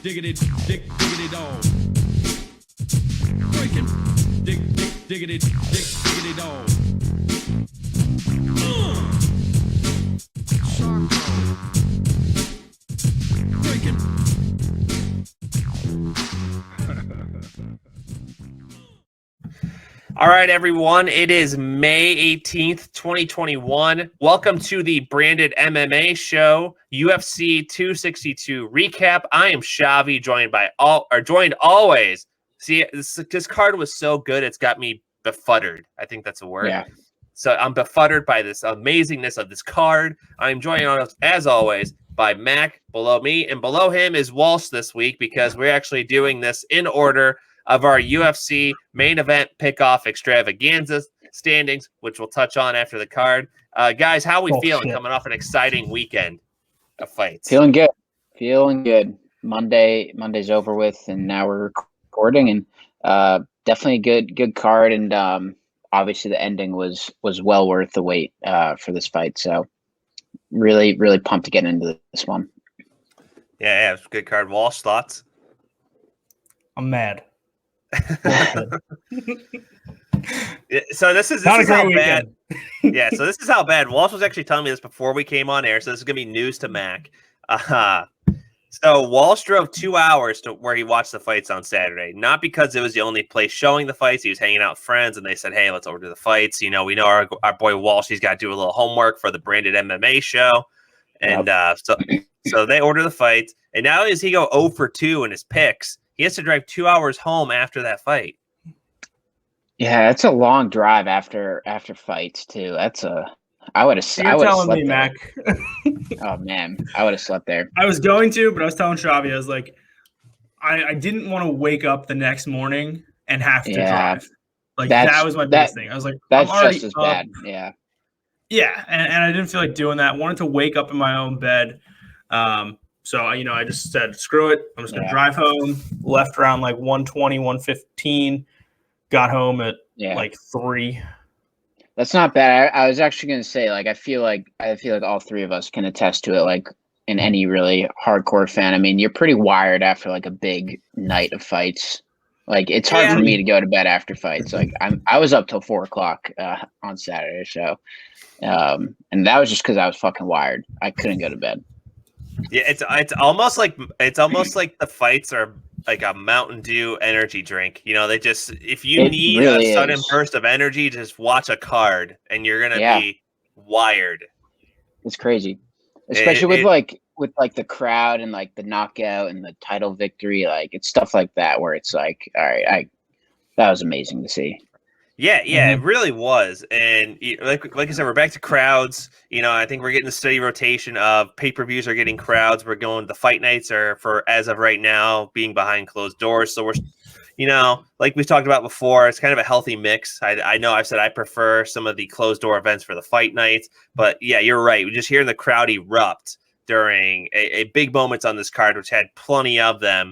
diggity, diggity dog. Breaking, diggity, diggity dog. Chanko. Breaking. All right, everyone. It is May 18th, 2021. Welcome to the Branded MMA Show, UFC 262 recap. I am Shavi, joined always. See, this card was so good, it's got me befuddled. I think that's a word. Yeah. So I'm befuddled by this amazingness of this card. I'm joined, as always, by Mac below me, and below him is Walsh this week because we're actually doing this in order of our UFC main event pickoff extravaganza standings, which we'll touch on after the card. Guys, how are we feeling coming off an exciting weekend of fights? Feeling good. Monday's over with, and now we're recording, and definitely a good card, and obviously the ending was well worth the wait for this fight. So really pumped to get into this one. Yeah, it's a good card. Walsh, thoughts? I'm mad. So this is how bad. Yeah, so this is how bad. Walsh was actually telling me this before we came on air, so this is gonna be news to Mac. So Walsh drove 2 hours to where he watched the fights on Saturday, not because it was the only place showing the fights. He was hanging out with friends, and they said, "Hey, let's order the fights." You know, we know our boy Walsh. He's got to do a little homework for the Branded MMA Show, and so they order the fights. And not only does he go 0 for 2 in his picks, he has to drive 2 hours home after that fight. Yeah, it's a long drive after fights too. I would have slept me, there. Mac. Oh man, I would have slept there. I was going to, but I was telling Shavi, I was like, I didn't want to wake up the next morning and have to drive. Like that was my biggest thing. I was like, that's I'm already just as up. bad. Yeah. Yeah, and I didn't feel like doing that. Wanted to wake up in my own bed. So I just said, screw it. I'm just gonna drive home. Left around like 1:20, 1:15. Got home at like 3. That's not bad. I was actually going to say, like, I feel like all three of us can attest to it. Like, in any really hardcore fan, I mean, you're pretty wired after like a big night of fights. Like, it's hard for me to go to bed after fights. Like, I was up till 4:00 on Saturday, so and that was just because I was fucking wired. I couldn't go to bed. Yeah, it's almost like the fights are like a Mountain Dew energy drink. You know, if you need a sudden burst of energy, just watch a card and you're gonna be wired. It's crazy, especially with the crowd and like the knockout and the title victory. Like, it's stuff like that where it's like, all right, that was amazing to see. Yeah, it really was. And like I said, we're back to crowds. You know, I think we're getting a steady rotation of pay-per-views are getting crowds. We're going, the fight nights are, for as of right now, being behind closed doors. So we're, like we've talked about before, it's kind of a healthy mix. I know I've said I prefer some of the closed door events for the fight nights, but yeah, you're right. We're just hearing the crowd erupt during a big moments on this card, which had plenty of them,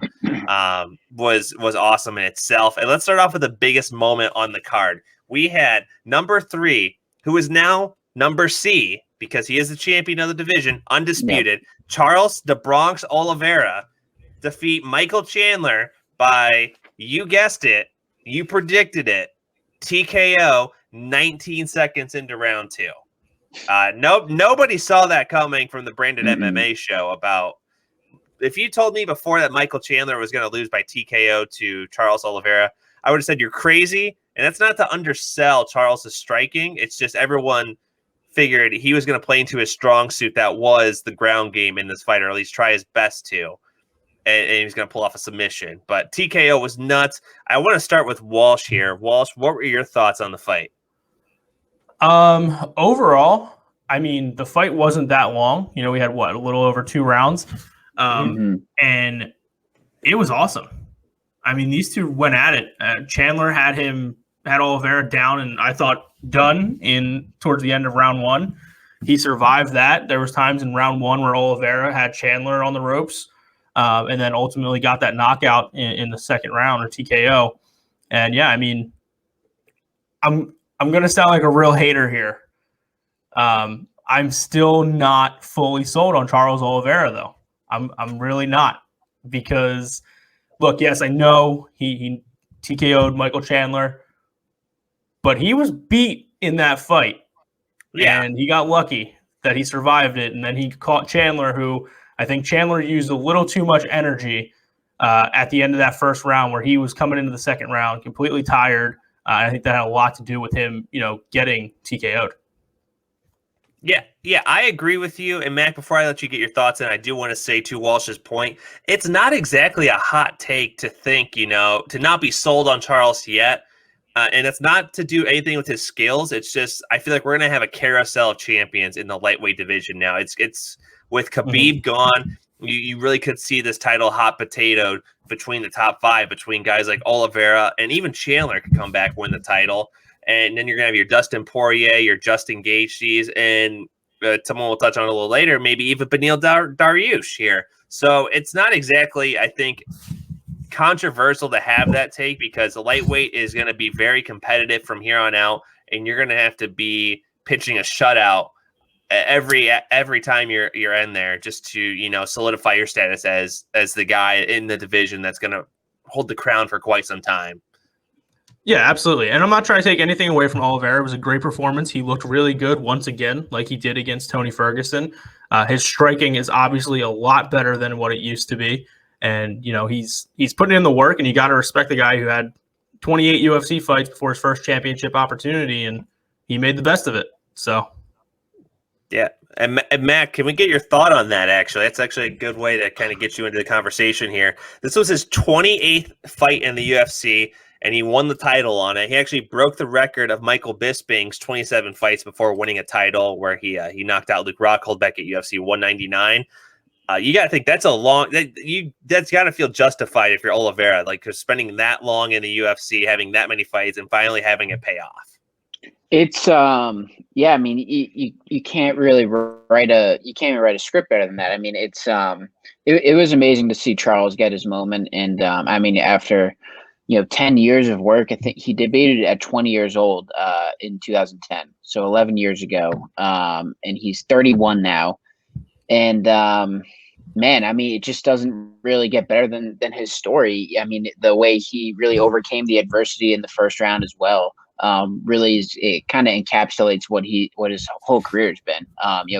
was awesome in itself. And let's start off with the biggest moment on the card. We had number 3, who is now number C, because he is the champion of the division, undisputed, Charles the Bronx Oliveira, defeat Michael Chandler by, you guessed it, you predicted it, TKO 19 seconds into round 2. Nobody saw that coming from the Branded MMA Show. About, if you told me before that Michael Chandler was going to lose by TKO to Charles Oliveira, I would have said you're crazy. And that's not to undersell Charles's striking. It's just everyone figured he was going to play into his strong suit, that was the ground game in this fight, or at least try his best to. And he was going to pull off a submission. But TKO was nuts. I want to start with Walsh here. Walsh, what were your thoughts on the fight? Overall, I mean, the fight wasn't that long. You know, we had a little over 2 rounds. And it was awesome. I mean, these two went at it. Chandler had Oliveira down, and I thought done towards the end of round 1. He survived that. There was times in round 1 where Oliveira had Chandler on the ropes, and then ultimately got that knockout in the second round, or TKO. And yeah, I mean, I'm going to sound like a real hater here. I'm still not fully sold on Charles Oliveira, though. I'm really not. because, look, yes, I know he TKO'd Michael Chandler, but he was beat in that fight. Yeah. And he got lucky that he survived it. And then he caught Chandler, who I think Chandler used a little too much energy at the end of that first round, where he was coming into the second round completely tired. I think that had a lot to do with him, getting TKO'd. Yeah, I agree with you. And Mac, before I let you get your thoughts in, I do want to say to Walsh's point, it's not exactly a hot take to think, to not be sold on Charles yet. And it's not to do anything with his skills. It's just, I feel like we're going to have a carousel of champions in the lightweight division now. It's with Khabib gone, you really could see this title hot potato between the top five, between guys like Oliveira, and even Chandler could come back, win the title. And then you're going to have your Dustin Poirier, your Justin Gaethjes, and someone we'll touch on a little later, maybe even Beneil Dariush here. So it's not exactly, I think, controversial to have that take, because the lightweight is going to be very competitive from here on out, and you're going to have to be pitching a shutout every time you're in there, just to solidify your status as the guy in the division that's going to hold the crown for quite some time. Yeah, absolutely. And I'm not trying to take anything away from Oliveira. It was a great performance. He looked really good once again, like he did against Tony Ferguson. His striking is obviously a lot better than what it used to be. And, he's putting in the work, and you got to respect the guy who had 28 UFC fights before his first championship opportunity, and he made the best of it. So, yeah. And Matt, can we get your thought on that, actually? That's actually a good way to kind of get you into the conversation here. This was his 28th fight in the UFC, and he won the title on it. He actually broke the record of Michael Bisping's 27 fights before winning a title, where he knocked out Luke Rockhold back at UFC 199. You got to think that's that's got to feel justified if you're Oliveira, like, cause spending that long in the UFC, having that many fights, and finally having it pay off. It's yeah, I mean, you can't really write a script better than that. I mean, it's it was amazing to see Charles get his moment, and I mean, after 10 years of work, I think he debuted at 20 years old in 2010, so 11 years ago, and he's 31 now. And man, I mean, it just doesn't really get better than his story. I mean, the way he really overcame the adversity in the first round as well, really it kind of encapsulates what his whole career has been.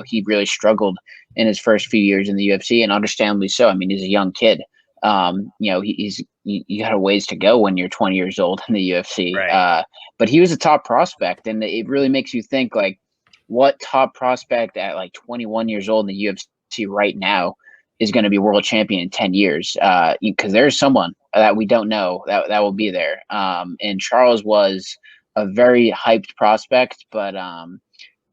He really struggled in his first few years in the UFC, and understandably so. I mean, he's a young kid. You got a ways to go when you're 20 years old in the UFC. Right. But he was a top prospect, and it really makes you think, like, what top prospect at like 21 years old in the UFC right now is going to be world champion in 10 years? Because there's someone that we don't know that will be there. And Charles was a very hyped prospect, but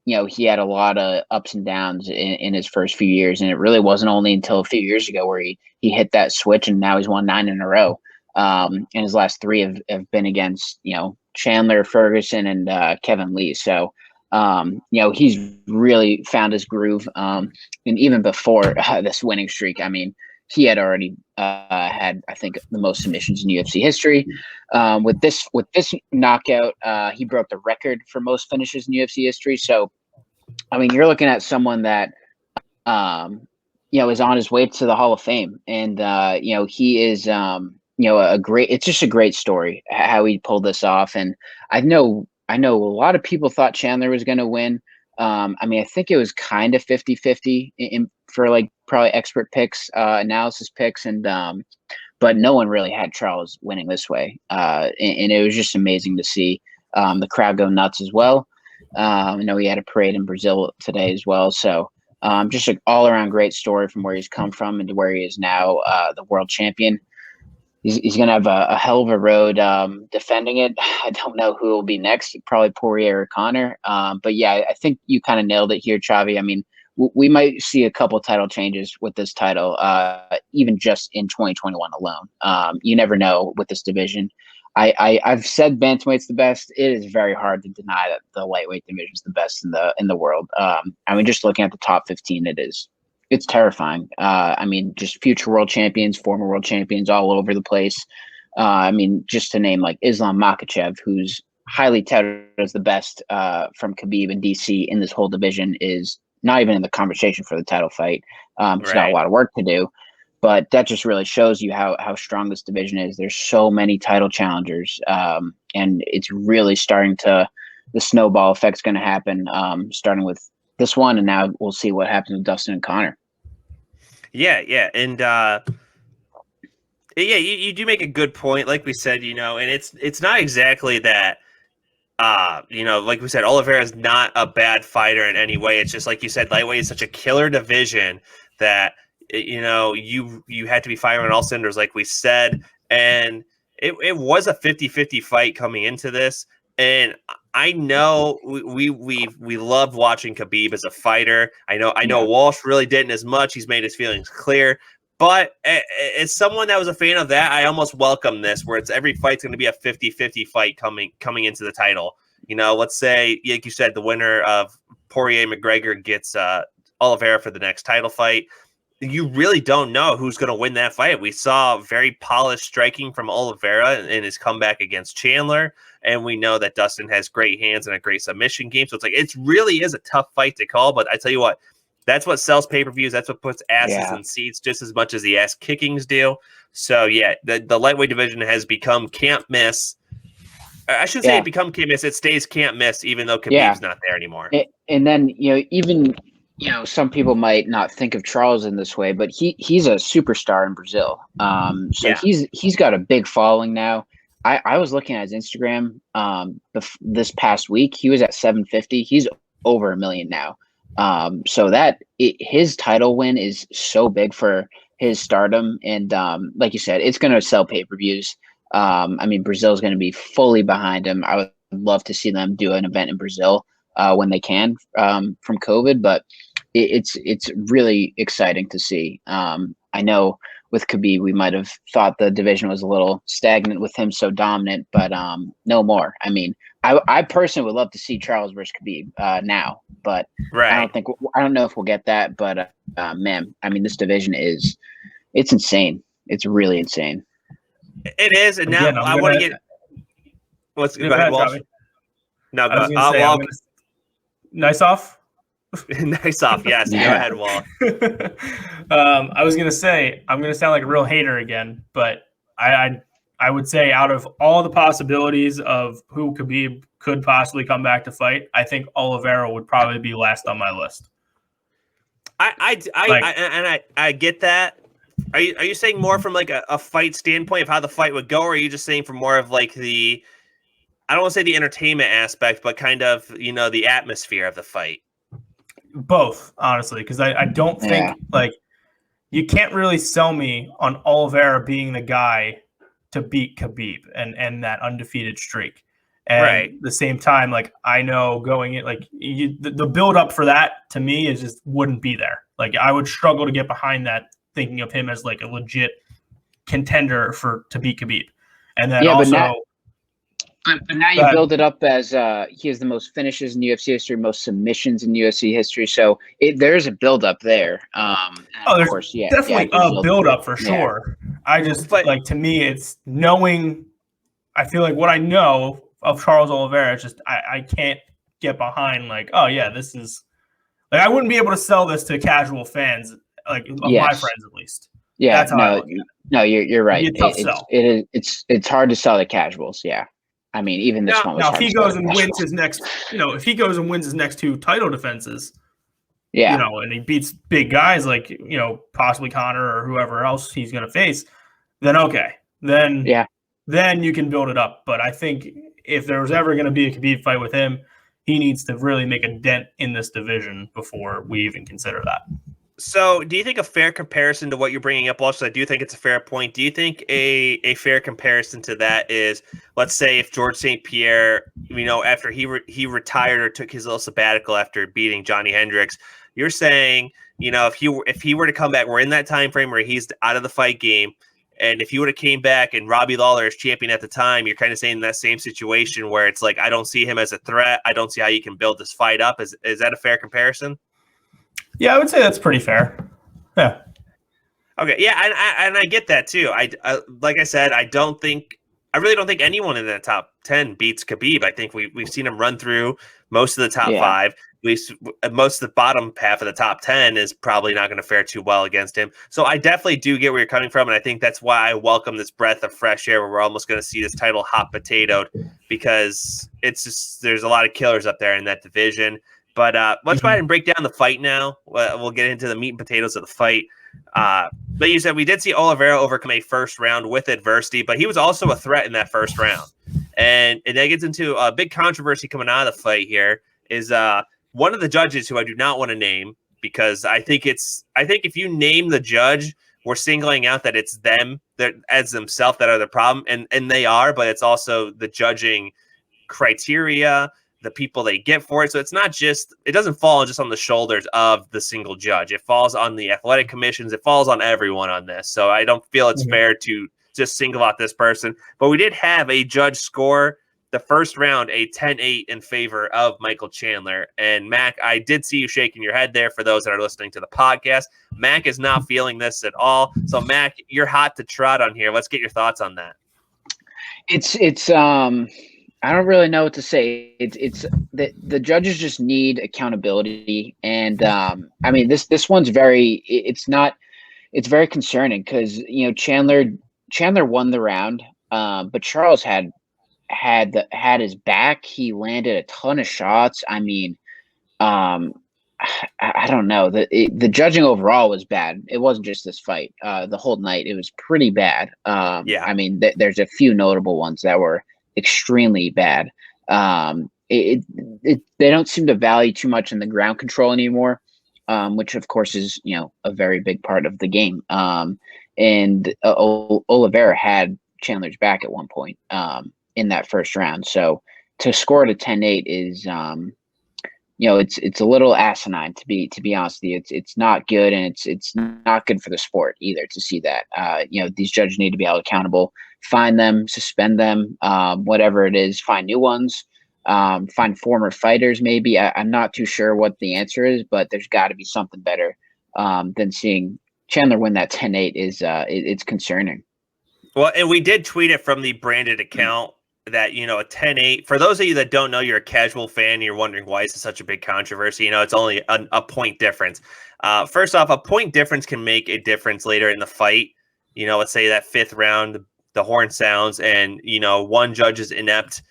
he had a lot of ups and downs in his first few years, and it really wasn't only until a few years ago where he hit that switch, and now he's won 9 in a row. And his last 3 have been against Chandler, Ferguson, and Kevin Lee. So he's really found his groove. And even before this winning streak, I mean, he had already had, I think, the most submissions in UFC history. With this knockout, he broke the record for most finishes in UFC history. So, I mean, you're looking at someone that, is on his way to the Hall of Fame, and he is, it's just a great story how he pulled this off. And I know a lot of people thought Chandler was going to win. I mean, I think it was kind of 50-50 for like probably expert picks, analysis picks, and but no one really had Charles winning this way. And it was just amazing to see the crowd go nuts as well. I know he had a parade in Brazil today as well. So just an all around great story from where he's come from and to where he is now, the world champion. He's going to have a hell of a road defending it. I don't know who will be next, probably Poirier or Connor. But yeah, I think you kind of nailed it here, Chavi. I mean, we might see a couple title changes with this title, even just in 2021 alone. You never know with this division. I've said bantamweight's the best. It is very hard to deny that the lightweight division is the best in the world. I mean, just looking at the top 15, it's terrifying. I mean, just future world champions, former world champions all over the place. I mean, just to name like Islam Makhachev, who's highly touted as the best from Khabib and DC in this whole division, is not even in the conversation for the title fight. He's got a lot of work to do. But that just really shows you how strong this division is. There's so many title challengers, and it's really starting to the snowball effect's going to happen, starting with this one, and now we'll see what happens with Dustin and Connor. Yeah, and you do make a good point, like we said, and it's not exactly that. Like we said, Oliveira is not a bad fighter in any way. It's just like you said, lightweight is such a killer division that you had to be firing on all cylinders, like we said, and it was a 50-50 fight coming into this. And I know we loved watching Khabib as a fighter. I know Walsh really didn't as much. He's made his feelings clear. But as someone that was a fan of that, I almost welcome this, where it's every fight's going to be a 50-50 fight coming into the title. Let's say, like you said, the winner of Poirier-McGregor gets Oliveira for the next title fight. You really don't know who's going to win that fight. We saw very polished striking from Oliveira in his comeback against Chandler, and we know that Dustin has great hands and a great submission game. So it's like it really is a tough fight to call. But I tell you what, that's what sells pay-per-views. That's what puts asses in seats just as much as the ass kickings do. So, yeah, the lightweight division has become can't miss. I should say it become can't miss. It stays can't miss, even though Khabib's not there anymore. And then, even, some people might not think of Charles in this way, but he's a superstar in Brazil. He's got a big following now. I was looking at his Instagram this past week. He was at 750. He's over 1 million now. So his title win is so big for his stardom. And like you said, it's going to sell pay-per-views. Brazil is going to be fully behind him. I would love to see them do an event in Brazil when they can from COVID, but it's really exciting to see. I know with Khabib, we might have thought the division was a little stagnant with him so dominant, but no more. I personally would love to see Charles versus Khabib now, but I don't know if we'll get that. But man, this division it's insane. It's really insane. It is, and now I want to get. Let's go ahead, Walsh. No, go. Nice off. Nice off. Yes, Yeah. Go ahead, Wall. I was gonna say I'm gonna sound like a real hater again, but I would say out of all the possibilities of who Khabib could possibly come back to fight, I think Oliveira would probably be last on my list. I get that. Are you saying more from like a fight standpoint of how the fight would go, or are you just saying from more of like the, I don't want to say the entertainment aspect, but kind of, the atmosphere of the fight? Both, honestly, because I don't think like you can't really sell me on Oliveira being the guy to beat Khabib and that undefeated streak. And at the same time, like I know going in, like the build up for that to me is just wouldn't be there. Like I would struggle to get behind that, thinking of him as like a legit contender to beat Khabib. And then but now you build it up as he has the most finishes in UFC history, most submissions in UFC history. So there's a build up there. There's definitely a build up for sure. I just like, to me, it's knowing. I feel like what I know of Charles Oliveira, it's just I can't get behind. Like, oh yeah, this is like I wouldn't be able to sell this to casual fans, like of my friends at least. Yeah, that's how no, you're right. It'd be a tough sell. It's hard to sell to casuals. Yeah. Even this one was now if he goes and wins his next, if he goes and wins his next 2 title defenses, and he beats big guys like, possibly Connor or whoever else he's going to face, then okay. Then you can build it up. But I think if there was ever going to be a Khabib fight with him, he needs to really make a dent in this division before we even consider that. So do you think a fair comparison to what you're bringing up, also, I do think it's a fair point. Do you think a fair comparison to that is, let's say if George St. Pierre, after he retired or took his little sabbatical after beating Johnny Hendricks, you're saying, if he were to come back, we're in that time frame where he's out of the fight game, and if he would have came back and Robbie Lawler is champion at the time, you're kind of saying that same situation where it's like, I don't see him as a threat. I don't see how you can build this fight up. Is that a fair comparison? Yeah, I would say that's pretty fair. Yeah. Okay. Yeah, and I get that too. I like I said, I really don't think anyone in that top 10 beats Khabib. I think we've seen him run through most of the top 5. most of the bottom half of the top 10 is probably not going to fare too well against him. So I definitely do get where you're coming from, and I think that's why I welcome this breath of fresh air where we're almost going to see this title hot potatoed, because it's just there's a lot of killers up there in that division. But let's go ahead and break down the fight now. We'll get into the meat and potatoes of the fight. But you said we did see Oliveira overcome a first round with adversity, but he was also a threat in that first round. And that gets into a big controversy coming out of the fight here is one of the judges who I do not want to name, because I think if you name the judge, we're singling out that it's them that as themselves that are the problem, and they are, but it's also the judging criteria, the people they get for it. So it's not just, it doesn't fall just on the shoulders of the single judge. It falls on the athletic commissions. It falls on everyone on this. So I don't feel it's fair to just single out this person. But we did have a judge score the first round a 10-8 in favor of Michael Chandler. And Mac, I did see you shaking your head there for those that are listening to the podcast. Mac is not feeling this at all. So Mac, you're hot to trot on here. Let's get your thoughts on that. It's I don't really know what to say. It's the judges just need accountability, and I mean this one's it's very concerning because Chandler won the round, but Charles had his back. He landed a ton of shots. I mean, I don't know. The judging overall was bad. It wasn't just this fight. The whole night it was pretty bad. Yeah. I mean, there's a few notable ones that were extremely bad. They don't seem to value too much in the ground control anymore, which of course is a very big part of the game. And Oliveira had Chandler's back at one point in that first round. So to score at a 10-8 is it's a little asinine to be honest with you. It's not good, and it's not good for the sport either to see that. These judges need to be held accountable. Fine them, suspend them, whatever it is. Find new ones. Find former fighters. Maybe I'm not too sure what the answer is, but there's got to be something better than seeing Chandler win that 10-8. It's concerning. Well, and we did tweet it from the branded account that, a 10-8, for those of you that don't know, you're a casual fan, and you're wondering why is it such a big controversy. It's only a point difference. First off, a point difference can make a difference later in the fight. Let's say that fifth round, the horn sounds, and, one judge's inept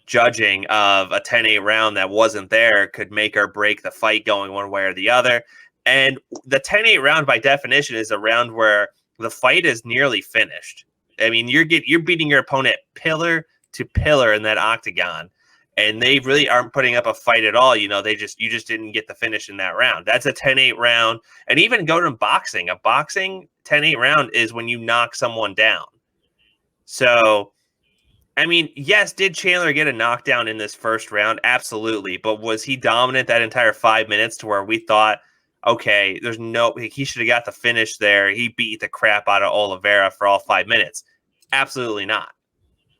judging of a 10-8 round that wasn't there could make or break the fight going one way or the other. And the 10-8 round, by definition, is a round where the fight is nearly finished. I mean, you're beating your opponent pillar to pillar in that octagon, and they really aren't putting up a fight at all. You just didn't get the finish in that round. That's a 10-8 round. And even go to boxing. A boxing 10-8 round is when you knock someone down. So, I mean, yes, did Chandler get a knockdown in this first round? Absolutely. But was he dominant that entire 5 minutes to where we thought, okay, he should have got the finish there. He beat the crap out of Oliveira for all 5 minutes. Absolutely not.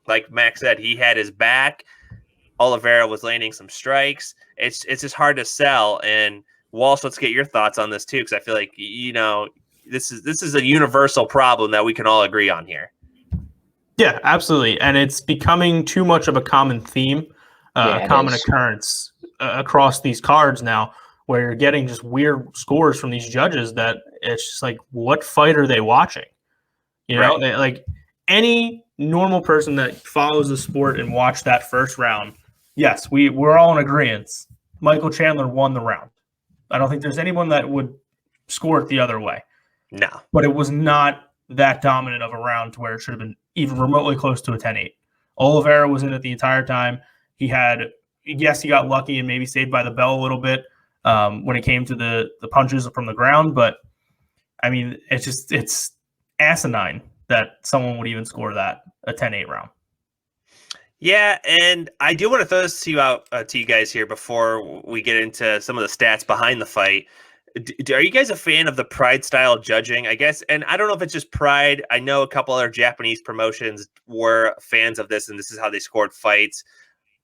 Like Max said, he had his back. Oliveira was landing some strikes. It's just hard to sell. And Walsh, let's get your thoughts on this too, because I feel like this is a universal problem that we can all agree on here. Yeah, absolutely, and it's becoming too much of a common theme, common occurrence across these cards now, where you're getting just weird scores from these judges that it's just like, what fight are they watching? Like any normal person that follows the sport and watched that first round, yes, we're all in agreement. Michael Chandler won the round. I don't think there's anyone that would score it the other way. No. But it was not that dominant of a round to where it should have been even remotely close to a 10-8. Oliveira was in it the entire time. He got lucky and maybe saved by the bell a little bit when it came to the punches from the ground. But, I mean, it's asinine that someone would even score that, a 10-8 round. Yeah, and I do want to throw this to you guys here before we get into some of the stats behind the fight. Are you guys a fan of the Pride style judging, I guess? And I don't know if it's just Pride. I know a couple other Japanese promotions were fans of this, and this is how they scored fights.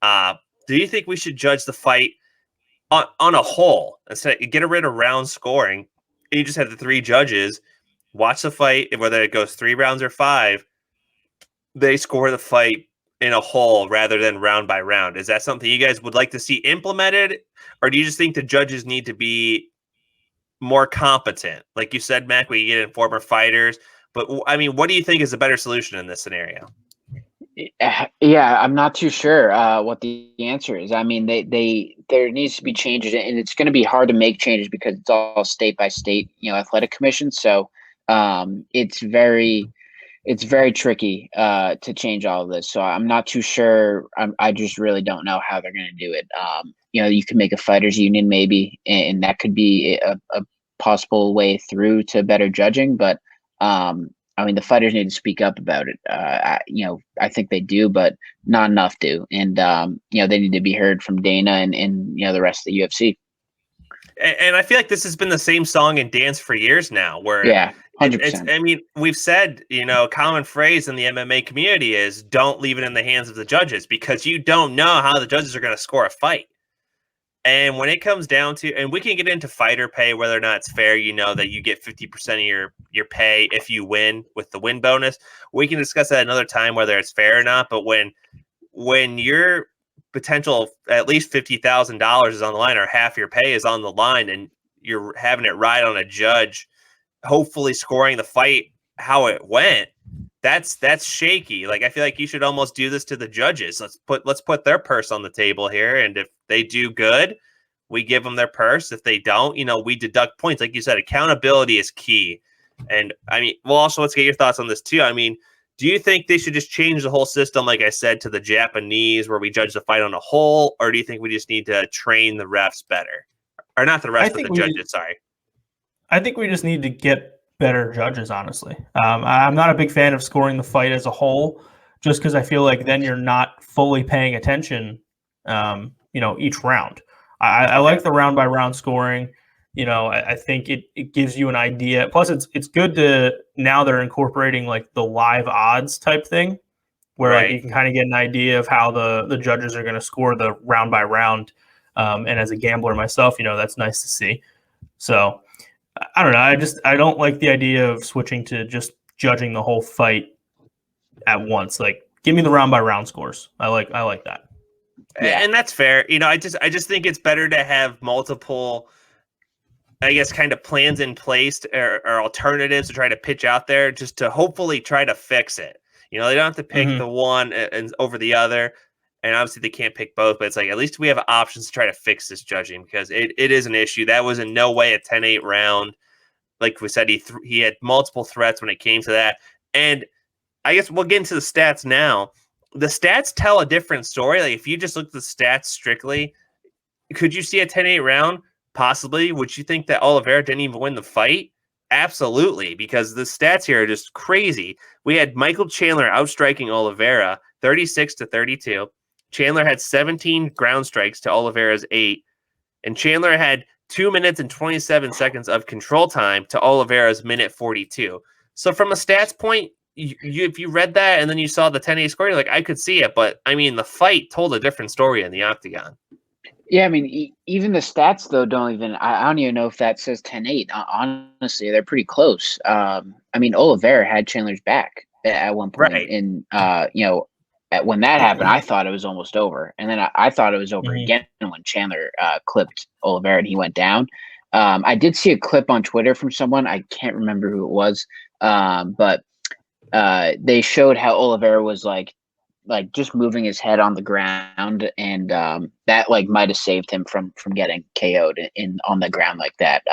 Do you think we should judge the fight on a whole? Instead, get rid of round scoring, and you just have the three judges watch the fight, and whether it goes 3 rounds or 5, they score the fight in a whole rather than round by round. Is that something you guys would like to see implemented, or do you just think the judges need to be more competent? Like you said, Mac, we get in former fighters, but I mean, what do you think is a better solution in this scenario? Yeah, I'm not too sure what the answer is. I mean, there needs to be changes, and it's going to be hard to make changes because it's all state by state, athletic commission. So it's very tricky to change all of this. So I'm not too sure. I just really don't know how they're going to do it. You can make a fighters union maybe, and that could be a possible way through to better judging. But I mean, the fighters need to speak up about it. I think they do, but not enough do. And, they need to be heard from Dana and the rest of the UFC. And I feel like this has been the same song and dance for years now, where 100%. I mean, we've said, a common phrase in the MMA community is don't leave it in the hands of the judges, because you don't know how the judges are going to score a fight. And when it comes down to, and we can get into fighter pay, whether or not it's fair, that you get 50% of your pay if you win with the win bonus. We can discuss that another time, whether it's fair or not. But when your potential at least $50,000 is on the line, or half your pay is on the line, and you're having it ride on a judge, hopefully scoring the fight how it went, that's shaky. Like, I feel like you should almost do this to the judges. Let's put their purse on the table here, and if they do good, we give them their purse. If they don't, we deduct points. Like you said, accountability is key. And I mean, well, also let's get your thoughts on this too. I mean, do you think they should just change the whole system, like I said, to the Japanese, where we judge the fight on a whole, or do you think we just need to train the refs better, or not the refs, but the judges? Sorry. I think we just need to get better judges, honestly. I'm not a big fan of scoring the fight as a whole, just because I feel like then you're not fully paying attention, each round. I like the round by round scoring. I think it gives you an idea. Plus, it's good to, now they're incorporating like the live odds type thing, where like you can kind of get an idea of how the judges are going to score the round by round. And as a gambler myself, that's nice to see. So I don't know. I don't like the idea of switching to just judging the whole fight at once. Like, give me the round by round scores. I like that. Yeah. And that's fair. I just think it's better to have multiple, I guess, kind of plans in place or alternatives to try to pitch out there, just to hopefully try to fix it. They don't have to pick the one and over the other. And obviously they can't pick both, but it's like, at least we have options to try to fix this judging, because it is an issue. That was in no way a 10-8 round. Like we said, he had multiple threats when it came to that. And I guess we'll get into the stats now. The stats tell a different story. Like, if you just look at the stats strictly, could you see a 10-8 round? Possibly. Would you think that Oliveira didn't even win the fight? Absolutely, because the stats here are just crazy. We had Michael Chandler outstriking Oliveira 36-32. Chandler had 17 ground strikes to Oliveira's 8, and Chandler had 2 minutes and 27 seconds of control time to Oliveira's minute 42. So from a stats point, if you read that and then you saw the 10-8 score, you're like, I could see it, but I mean, the fight told a different story in the octagon. Yeah, I mean, even the stats though I don't even know if that says 10-8. Honestly, they're pretty close. I mean, Oliveira had Chandler's back at one point, and when that happened, I thought it was almost over, and then I thought it was over again when Chandler clipped Oliveira and he went down. I did see a clip on Twitter from someone, I can't remember who it was, but they showed how Oliveira was like just moving his head on the ground, and that like might have saved him from getting KO'd on the ground like that.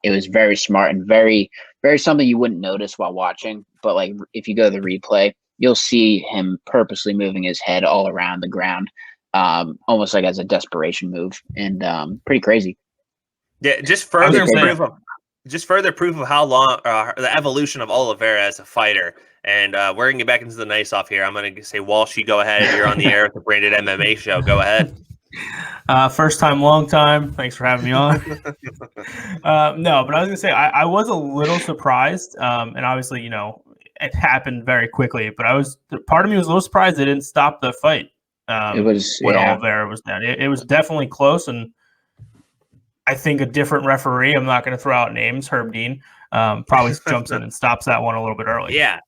It was very smart and very, very something you wouldn't notice while watching, but like if you go to the replay, you'll see him purposely moving his head all around the ground, almost like as a desperation move, and pretty crazy. Yeah, just further proof of how long the evolution of Oliveira as a fighter. And we're gonna get back into the nice off here. I'm gonna say, Walsh, you go ahead. You're on the air with the Branded MMA Show. Go ahead. First time, long time. Thanks for having me on. No, but I was gonna say I was a little surprised, and obviously, it happened very quickly. But part of me was a little surprised they didn't stop the fight. It was when Oliveira was down. It was definitely close, and I think a different referee, I'm not going to throw out names, Herb Dean, probably jumps in and stops that one a little bit early. Yeah.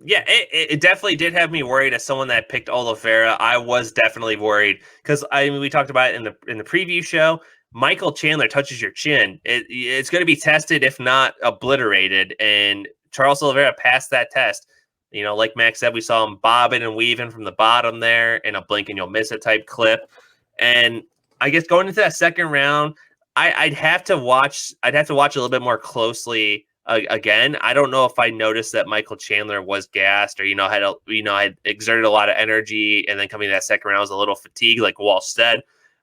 Yeah, it definitely did have me worried. As someone that picked Oliveira, I was definitely worried because I mean we talked about it in the preview show. Michael Chandler touches your chin. It's going to be tested, if not obliterated. And Charles Oliveira passed that test. You know, like Max said, we saw him bobbing and weaving from the bottom there in a blink and you'll miss it type clip. And I guess going into that second round, I'd have to watch. I'd have to watch a little bit more closely. Again, I don't know if I noticed that Michael Chandler was gassed or, had exerted a lot of energy and then coming to that second round was a little fatigued, like Walsh said.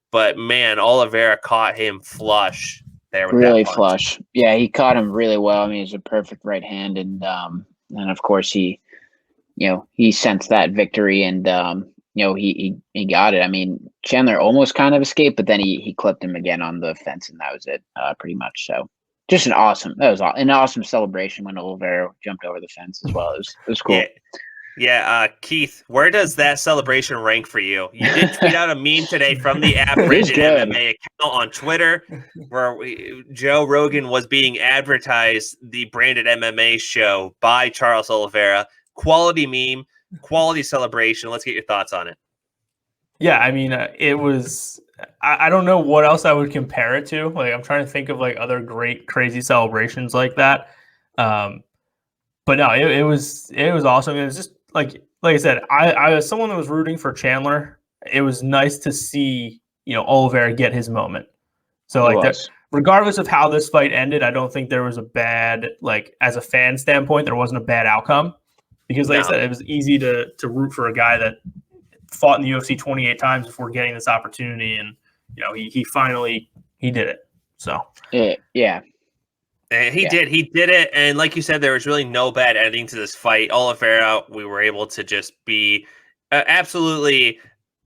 But man, Oliveira caught him flush there. With really that punch. flush. Yeah, he caught him really well. I mean, it's a perfect right hand. And of course he sensed that victory and, he got it. I mean, Chandler almost kind of escaped, but then he clipped him again on the fence and that was it pretty much. So. Just an awesome celebration when Oliveira jumped over the fence as well. It was cool. Yeah. Keith, where does that celebration rank for you? You did tweet out a meme today from the app Branded MMA account on Twitter, where Joe Rogan was being advertised the Branded MMA Show by Charles Oliveira. Quality meme, quality celebration. Let's get your thoughts on it. Yeah, I mean, it was. I don't know what else I would compare it to. Like, I'm trying to think of like other great, crazy celebrations like that. But no, it was awesome. It was just like I said, I was someone that was rooting for Chandler. It was nice to see, Oliveira get his moment. So regardless of how this fight ended, I don't think there was a bad, like as a fan standpoint, there wasn't a bad outcome because I said, it was easy to root for a guy that fought in the UFC 28 times before getting this opportunity, and he finally did it. So yeah. And he did it, and like you said, there was really no bad ending to this fight. Oliveira, we were able to just be absolutely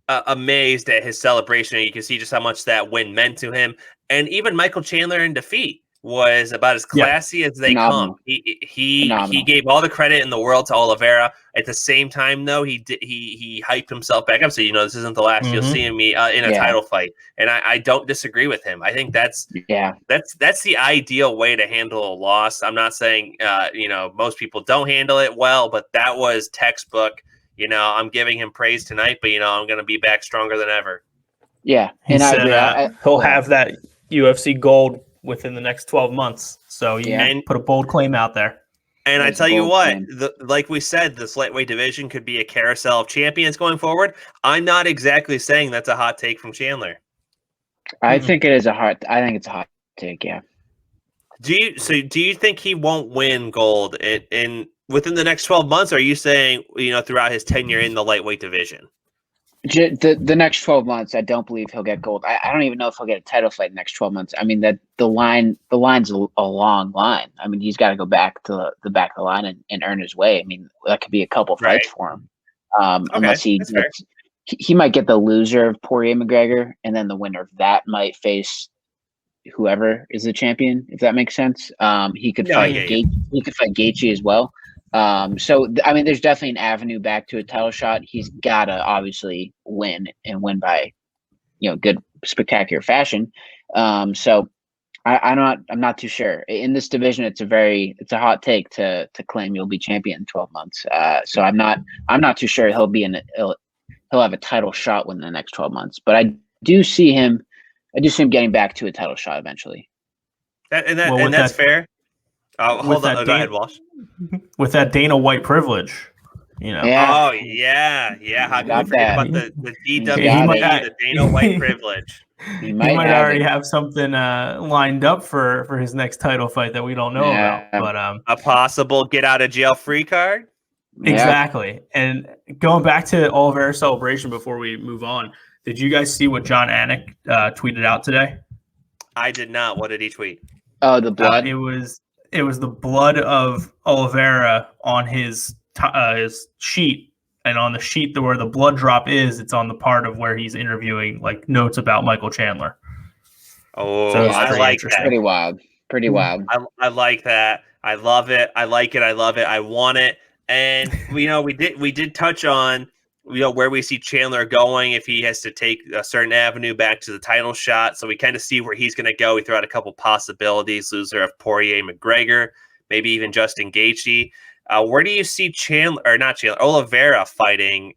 amazed at his celebration. You can see just how much that win meant to him, and even Michael Chandler in defeat was about as classy as they come. He gave all the credit in the world to Oliveira. At the same time, though, he hyped himself back up. So this isn't the last you'll see me in a title fight, and I don't disagree with him. I think that's the ideal way to handle a loss. I'm not saying most people don't handle it well, but that was textbook. I'm giving him praise tonight, but I'm going to be back stronger than ever. Yeah, and I agree. He'll have that UFC gold within the next 12 months. So you put a bold claim out there. And I tell you what, like we said, this lightweight division could be a carousel of champions going forward. I'm not exactly saying that's a hot take from Chandler. I think it's a hot take, yeah. Do you think he won't win gold in within the next 12 months? Or are you saying, throughout his tenure in the lightweight division? The next 12 months, I don't believe he'll get gold. I don't even know if he'll get a title fight in the next 12 months. I mean, that the line's a long line. I mean, he's got to go back to the back of the line and earn his way. I mean, that could be a couple fights for him. Unless he might get the loser of Poirier McGregor, and then the winner of that might face whoever is the champion, if that makes sense. He could fight Gaethje as well. So I mean, there's definitely an avenue back to a title shot. He's gotta obviously win by, good, spectacular fashion. So I'm not too sure. In this division, it's a hot take to claim you'll be champion in 12 months. So I'm not too sure he'll have a title shot within the next 12 months. But I do see him getting back to a title shot eventually. That's fair. Hold on. Go ahead, Walsh. With that Dana White privilege, Yeah. Oh yeah. How can we forget about the DW, the Dana White privilege? He might already have something lined up for his next title fight that we don't know about. But a possible get out of jail free card. Exactly. And going back to Oliveira's celebration before we move on, did you guys see what John Anik tweeted out today? I did not. What did he tweet? Oh, the blood. It was the blood of Oliveira on his sheet, and on the sheet where the blood drop is, it's on the part of where he's interviewing, like notes about Michael Chandler. Oh, so I like that. Pretty wild. I like that. I love it. I like it. I love it. I want it. And we did touch on where we see Chandler going if he has to take a certain avenue back to the title shot. So we kind of see where he's going to go. We throw out a couple possibilities: loser of Poirier McGregor, maybe even Justin Gaethje. Where do you see Oliveira fighting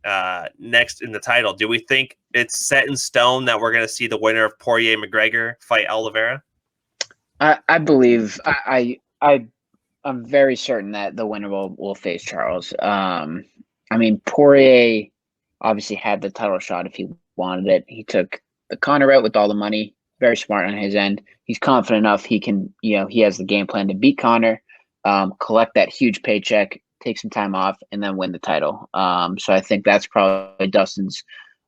next in the title? Do we think it's set in stone that we're going to see the winner of Poirier McGregor fight Oliveira? I believe I'm very certain that the winner will face Charles. I mean, Poirier obviously had the title shot if he wanted it. He took the Conor route with all the money. Very smart on his end. He's confident enough he can, he has the game plan to beat Conor, collect that huge paycheck, take some time off, and then win the title. So I think that's probably Dustin's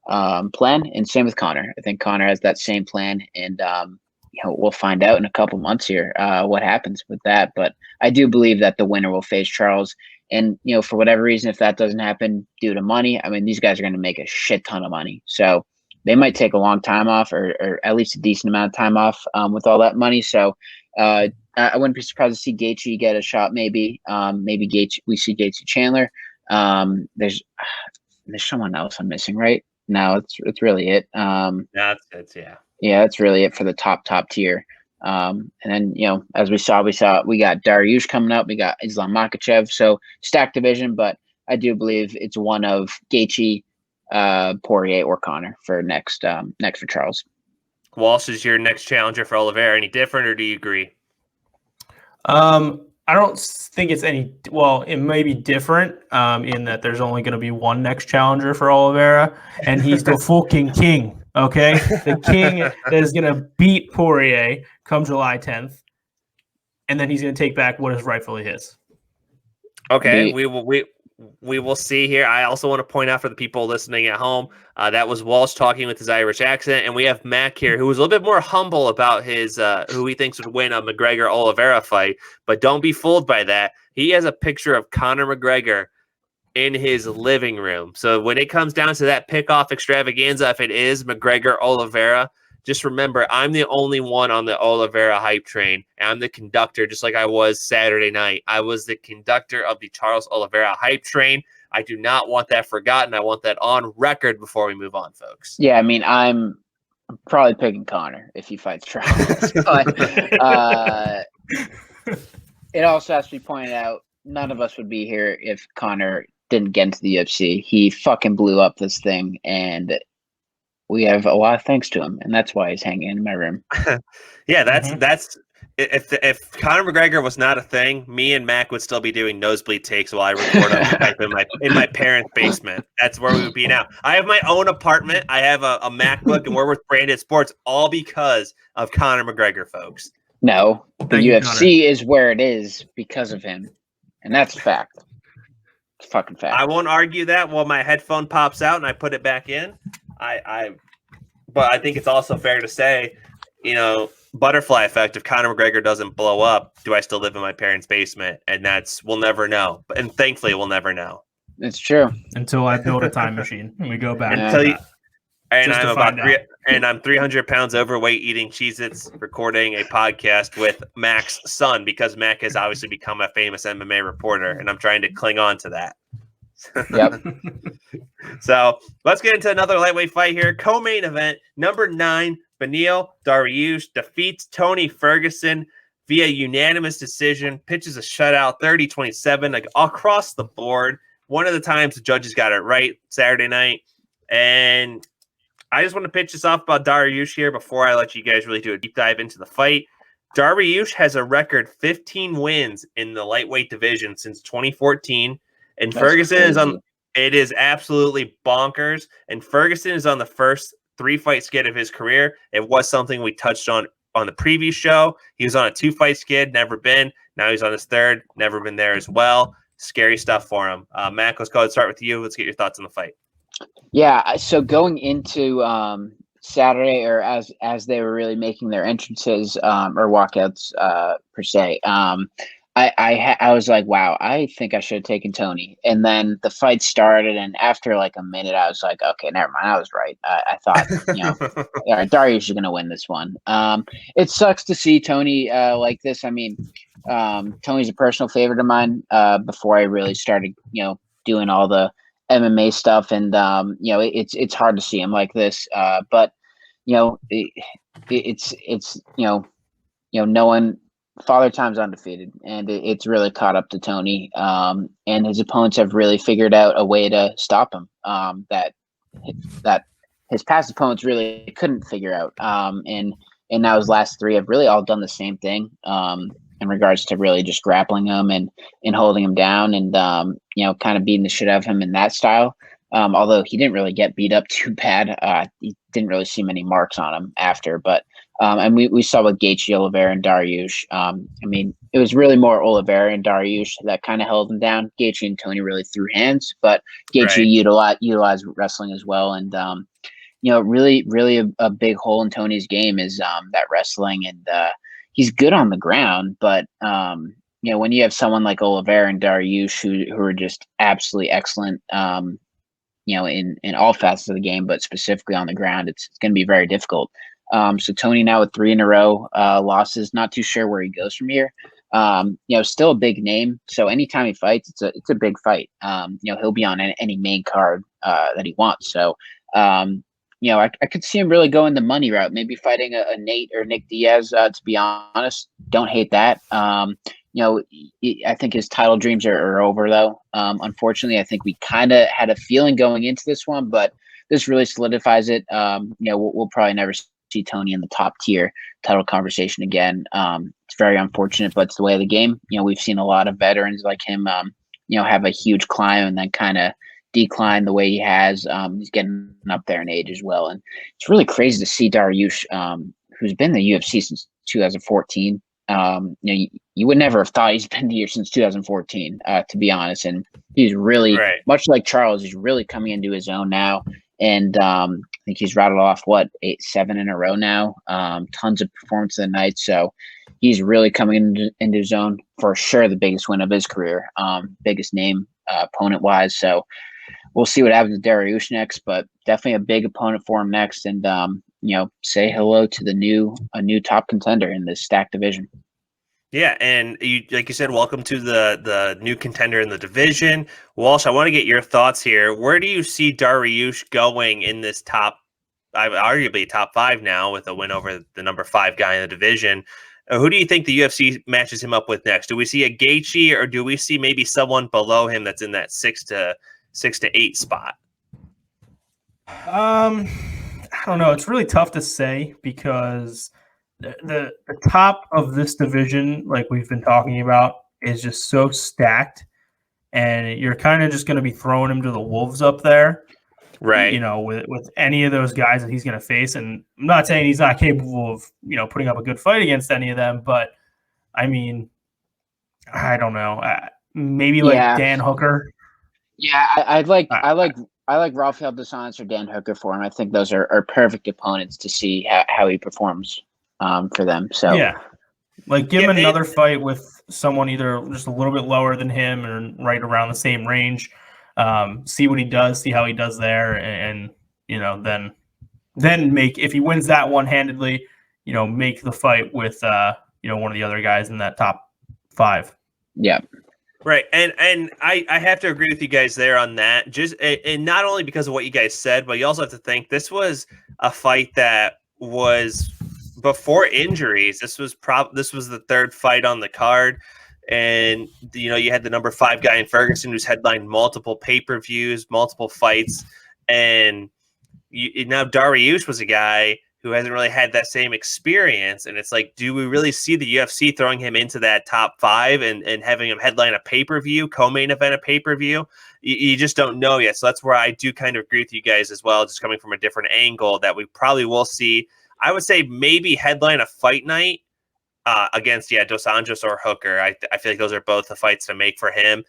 plan, and same with Conor. I think Conor has that same plan, and we'll find out in a couple months here what happens with that. But I do believe that the winner will face Charles. And, for whatever reason, if that doesn't happen due to money, I mean, these guys are going to make a shit ton of money. So they might take a long time off or at least a decent amount of time off with all that money. So I wouldn't be surprised to see Gaethje get a shot. Maybe Gaethje, we see Gaethje Chandler. There's someone else I'm missing, right? No, it's really it. That's it. Yeah. Yeah, that's really it for the top tier. And then, as we got Dariush coming up, we got Islam Makhachev. So stacked division, but I do believe it's one of Gaethje, Poirier, or Conor for next for Charles. Walsh is your next challenger for Oliveira. Any different, or do you agree? I don't think it's it may be different in that there's only going to be one next challenger for Oliveira, and he's the fucking king. Okay, the king that is going to beat Poirier come July 10th, and then he's going to take back what is rightfully his. Okay, we will see here. I also want to point out for the people listening at home, that was Walsh talking with his Irish accent, and we have Mac here, who was a little bit more humble about his who he thinks would win a McGregor Oliveira fight. But don't be fooled by that. He has a picture of Conor McGregor in his living room. So when it comes down to that pick-off extravaganza, if it is McGregor Oliveira, just remember, I'm the only one on the Oliveira hype train, and I'm the conductor, just like I was Saturday night. I was the conductor of the Charles Oliveira hype train. I do not want that forgotten. I want that on record before we move on, folks. Yeah, I mean, I'm probably picking Conor if he fights Charles. But it also has to be pointed out, none of us would be here if Conor didn't get into the UFC. He fucking blew up this thing, and we have a lot of thanks to him, and that's why he's hanging in my room. Yeah, that's if Conor McGregor was not a thing, me and Mac would still be doing nosebleed takes while I record on Skype in my parents' basement. That's where we would be now. I have my own apartment. I have a MacBook, and we're with Branded Sports, all because of Conor McGregor, folks. No, the UFC is where it is because of him, and that's a fact. It's a fucking fact. I won't argue that while my headphone pops out and I put it back in. But I think it's also fair to say, butterfly effect. If Conor McGregor doesn't blow up, do I still live in my parents' basement? And we'll never know. And thankfully, we'll never know. It's true. Until I build a time machine and we go back. I'm 300 pounds overweight, eating Cheez-Its, recording a podcast with Mac's son, because Mac has obviously become a famous MMA reporter, and I'm trying to cling on to that. Yep. So let's get into another lightweight fight here. Co-main event, number 9, Beneil Dariush defeats Tony Ferguson via unanimous decision, pitches a shutout, 30-27, like across the board. One of the times the judges got it right Saturday night. And I just want to pitch this off about Dariush here before I let you guys really do a deep dive into the fight. Dariush has a record 15 wins in the lightweight division since 2014. And That's Ferguson crazy. is on. It is absolutely bonkers. And Ferguson is on the first 3-fight skid of his career. It was something we touched on the previous show. He was on a 2-fight skid, never been. Now he's on his 3rd, never been there as well. Scary stuff for him. Mac, let's go ahead and start with you. Let's get your thoughts on the fight. Yeah, so going into Saturday, or as they were really making their entrances or walkouts per se, I was like, wow, I think I should have taken Tony. And then the fight started, and after like a minute, I was like, okay, never mind, I was right. I thought, all right, Dariush is going to win this one. It sucks to see Tony like this. I mean, Tony's a personal favorite of mine before I really started, doing all the MMA stuff, and it's hard to see him like this. But it's no one Father Time's undefeated, and it's really caught up to Tony. And his opponents have really figured out a way to stop him. That his past opponents really couldn't figure out. And now his last three have really all done the same thing. In regards to really just grappling him and holding him down and kind of beating the shit out of him in that style. Although he didn't really get beat up too bad. He didn't really see many marks on him after, but and we saw with Gaethje, Oliveira, and Dariush. It was really more Oliveira and Dariush that kind of held him down. Gaethje and Tony really threw hands, but Gaethje utilized wrestling as well. And really a big hole in Tony's game is that wrestling, and he's good on the ground, but when you have someone like Oliveira and Dariush who are just absolutely excellent, in all facets of the game, but specifically on the ground, it's going to be very difficult. So Tony now with 3 in a row losses, not too sure where he goes from here. Still a big name. So anytime he fights, it's a big fight. He'll be on any main card that he wants. So, I could see him really going the money route, maybe fighting a Nate or Nick Diaz. To be honest, don't hate that. I think his title dreams are over, though. Unfortunately, I think we kind of had a feeling going into this one, but this really solidifies it. We'll probably never see Tony in the top tier title conversation again. It's very unfortunate, but it's the way of the game. We've seen a lot of veterans like him, have a huge climb and then kind of decline the way he has. He's getting up there in age as well. And it's really crazy to see Dariush, who's been in the UFC since 2014. You would never have thought he's been here since 2014, to be honest. And he's really, much like Charles, he's really coming into his own now. And I think he's rattled off, 7 in a row now. Tons of performance of the night. So he's really coming into his own, for sure the biggest win of his career, biggest name opponent-wise. So we'll see what happens with Dariush next, but definitely a big opponent for him next. And, say hello to a new top contender in this stacked division. Yeah, and like you said, welcome to the new contender in the division. Walsh, I want to get your thoughts here. Where do you see Dariush going in this arguably top 5 now with a win over the number 5 guy in the division? Who do you think the UFC matches him up with next? Do we see a Gaethje, or do we see maybe someone below him that's in that 6 to 8 spot? I don't know. It's really tough to say because the top of this division, like we've been talking about, is just so stacked, and you're kind of just going to be throwing him to the wolves up there, right? With any of those guys that he's going to face. And I'm not saying he's not capable of putting up a good fight against any of them, but I mean, I don't know. Maybe Dan Hooker. Yeah, I like Rafael dos Anjos or Dan Hooker for him. I think those are perfect opponents to see how he performs for them. So yeah, give him another fight with someone either just a little bit lower than him or right around the same range. See what he does, see how he does there, and then make, if he wins that one-handedly, make the fight with one of the other guys in that top 5. Yeah. Right, and I have to agree with you guys there on that. And not only because of what you guys said, but you also have to think this was a fight that was before injuries. This was the 3rd fight on the card, and you had the number 5 guy in Ferguson who's headlined multiple pay-per-views, multiple fights, and now Dariush was a guy who hasn't really had that same experience. And it's like, do we really see the UFC throwing him into that top 5 and having him headline a pay-per-view, co-main event a pay-per-view? You just don't know yet. So that's where I do kind of agree with you guys as well, just coming from a different angle, that we probably will see, I would say, maybe headline a fight night against, dos Anjos or Hooker. I feel like those are both the fights to make for him.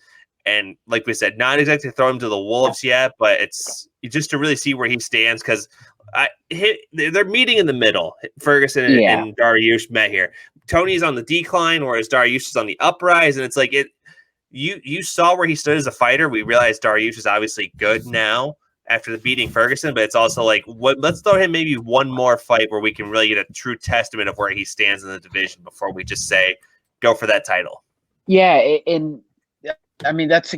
And like we said, not exactly throw him to the wolves yet, but it's just to really see where he stands, because they're meeting in the middle. Ferguson and Dariush met here. Tony's on the decline, whereas Dariush is on the uprise, and it's like you saw where he stood as a fighter. We realized Dariush is obviously good now after the beating Ferguson, but it's also like, let's throw him maybe one more fight where we can really get a true testament of where he stands in the division before we just say go for that title. Yeah, and I mean, that's a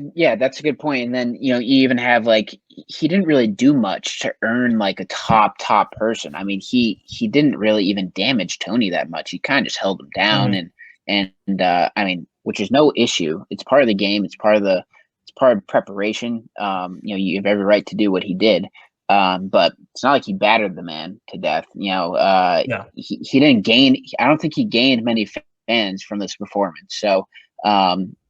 good point. And then, you even have he didn't really do much to earn a top person. I mean, he didn't really even damage Tony that much. He kind of just held him down and, And I mean, which is no issue. It's part of the game. It's part of preparation. You have every right to do what he did. But it's not like he battered the man to death. Yeah. He didn't gain. I don't think he gained many fans from this performance. So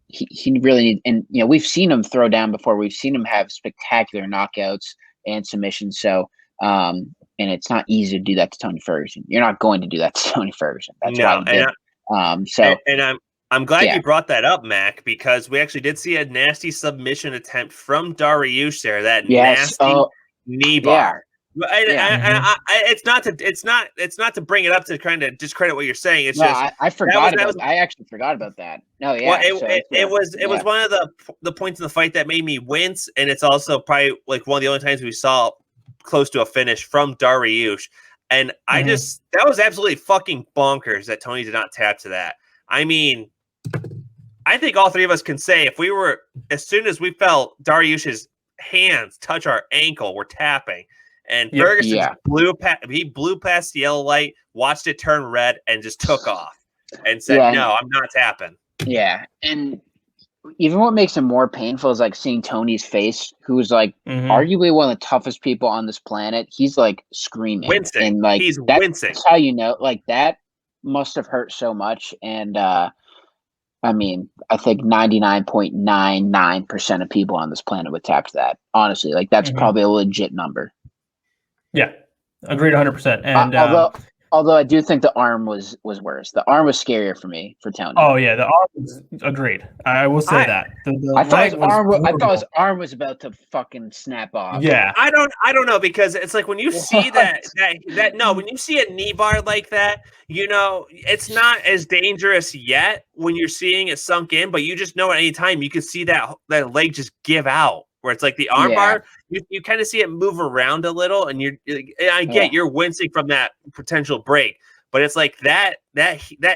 he really needs. And we've seen him throw down before. We've seen him have spectacular knockouts and submissions. So and it's not easy to do that to Tony Ferguson. You're not going to do that to Tony Ferguson. That's why he did. I'm glad you brought that up, Mac, because we actually did see a nasty submission attempt from Dariush there. That nasty knee bar. It's not to bring it up to kind of discredit what you're saying. It's I forgot I actually forgot about that. No, yeah. Well, it was one of the points in the fight that made me wince, and it's also probably like one of the only times we saw close to a finish from Dariush. And I that was absolutely fucking bonkers that Tony did not tap to that. I mean, I think all three of us can say as soon as we felt Dariush's hands touch our ankle, we're tapping. And Ferguson blew past the yellow light, watched it turn red, and just took off and said, "No, I'm not tapping." Yeah, and even what makes it more painful is like seeing Tony's face, who's like arguably one of the toughest people on this planet. He's like screaming, wincing, and like he's wincing. That's how like that must have hurt so much. And I mean, I think 99.99% of people on this planet would tap to that. Honestly, like that's probably a legit number. Yeah, agreed 100%. And although I do think the arm was worse. The arm was scarier for me for Tony. Oh yeah, the arm was agreed. I will say that. I thought his arm was about to fucking snap off. Yeah, I don't know, because it's like when you see when you see a knee bar like that, it's not as dangerous yet when you're seeing it sunk in, but you just know at any time you can see that leg just give out. Where it's like the arm bar, you kind of see it move around a little, and you're wincing from that potential break, but it's like that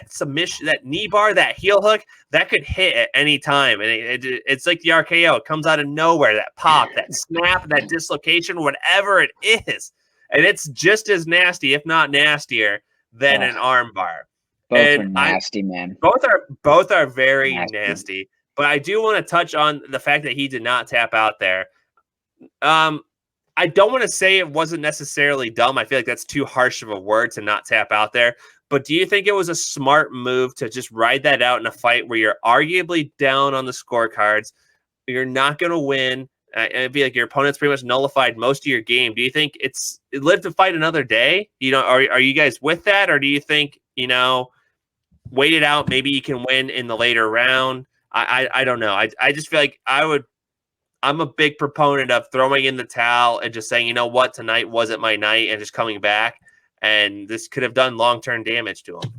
submission, that knee bar, that heel hook, that could hit at any time, and it's like the RKO. It comes out of nowhere, that pop, that snap, that dislocation, whatever it is, and it's just as nasty, if not nastier, than an arm bar. Both are nasty, man. Both are very nasty. But I do want to touch on the fact that he did not tap out there. I don't want to say it wasn't necessarily dumb. I feel like that's too harsh of a word to not tap out there. But do you think it was a smart move to just ride that out in a fight where you're arguably down on the scorecards? You're not going to win. I feel like your opponent's pretty much nullified most of your game. Do you think it's live to fight another day? Are you guys with that? Or do you think, wait it out, maybe you can win in the later round? I don't know. I just feel like I'm a big proponent of throwing in the towel and just saying, you know what, tonight wasn't my night, and just coming back. And this could have done long-term damage to him.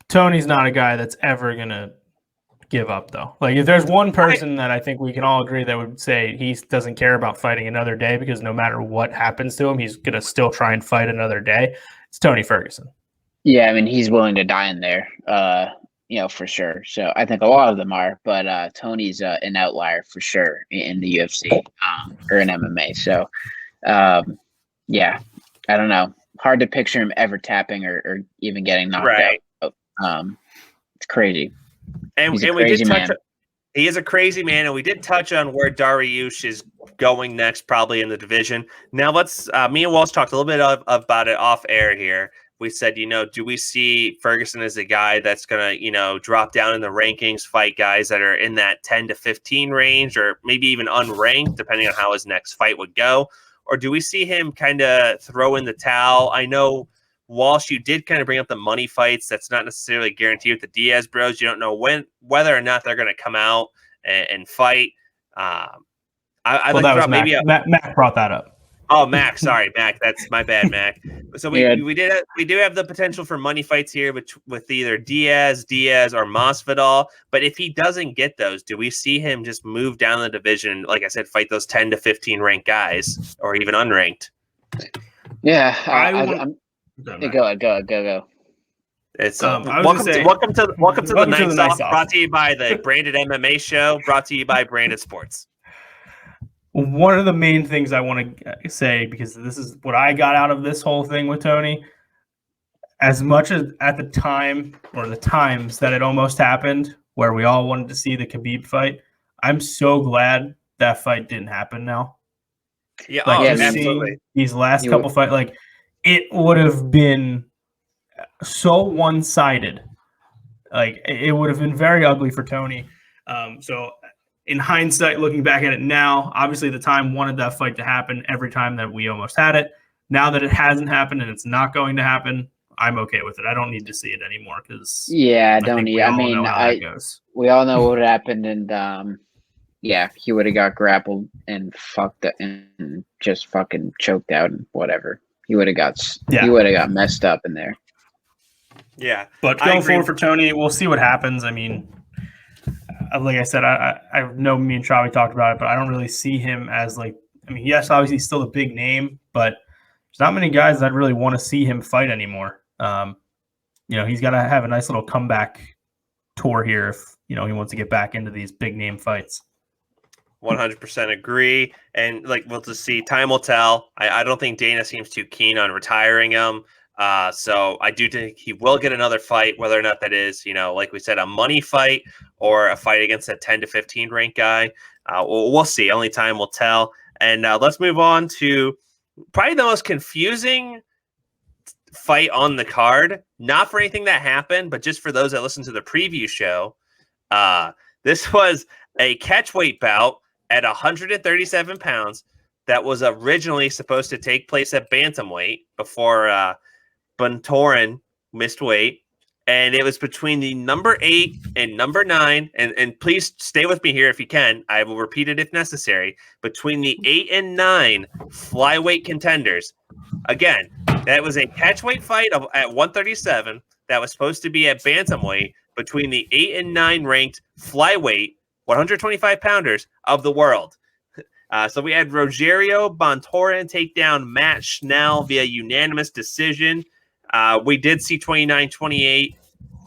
Tony's not a guy that's ever going to give up, though. Like, if there's one person that I think we can all agree that would say he doesn't care about fighting another day, because no matter what happens to him, he's going to still try and fight another day, it's Tony Ferguson. Yeah, I mean, he's willing to die in there. For sure. So I think a lot of them are, but Tony's an outlier for sure in the UFC or in MMA. So, I don't know. Hard to picture him ever tapping or even getting knocked out. It's crazy. And we did touch. He is a crazy man, and we did touch on where Dariush is going next, probably in the division. Now let's. Me and Walsh talked a little bit about it off air here. We said, do we see Ferguson as a guy that's going to, drop down in the rankings, fight guys that are in that 10 to 15 range, or maybe even unranked, depending on how his next fight would go? Or do we see him kind of throw in the towel? I know, Walsh, you did kind of bring up the money fights. That's not necessarily guaranteed with the Diaz bros. You don't know whether or not they're going to come out and fight. Mac brought that up. Oh, Mac, sorry, Mac. That's my bad, Mac. So we do have the potential for money fights here with either Diaz, or Masvidal. But if he doesn't get those, do we see him just move down the division? Like I said, fight those 10 to 15 ranked guys, or even unranked. Yeah, go. It's welcome to the Nights Off. Brought to you by the Branded MMA Show. Brought to you by Branded Sports. One of the main things I want to say, because this is what I got out of this whole thing with Tony, as much as at the time or the times that it almost happened where we all wanted to see the Khabib fight, I'm so glad that fight didn't happen now. Yeah, Like, just absolutely. these last You couple fights, like, it would have been so one-sided. Like, it would have been very ugly for Tony. So in hindsight, looking back at it now, obviously the time wanted that fight to happen every time that we almost had it. Now that it hasn't happened and it's not going to happen, I'm okay with it. I don't need to see it anymore because Yeah, I think we all know how that goes. we all know what happened, and yeah, he would have got grappled and fucked up and just fucking choked out and whatever. He would have got messed up in there. Yeah. But going forward for Tony, we'll see what happens. I mean, like I said, I know me and Chavi talked about it, but I don't really see him as like, I mean, yes, obviously he's still a big name, but there's not many guys that really want to see him fight anymore. He's got to have a nice little comeback tour here if, he wants to get back into these big name fights. 100% agree. And like, we'll just see. Time will tell. I don't think Dana seems too keen on retiring him. So I do think he will get another fight, whether or not that is, like we said, a money fight or a fight against a 10 to 15 ranked guy. We'll see. Only time will tell. And let's move on to probably the most confusing fight on the card. Not for anything that happened, but just for those that listened to the preview show. This was a catchweight bout at 137 pounds that was originally supposed to take place at bantamweight before Bontorin missed weight, and it was between the number 8 and number 9, and please stay with me here if you can. I will repeat it if necessary. Between the 8 and 9 flyweight contenders. Again, that was a catchweight fight at 137 that was supposed to be at bantamweight between the 8 and 9 ranked flyweight 125 pounders of the world. So we had Rogerio Bontorin take down Matt Schnell via unanimous decision. We did see 29-28,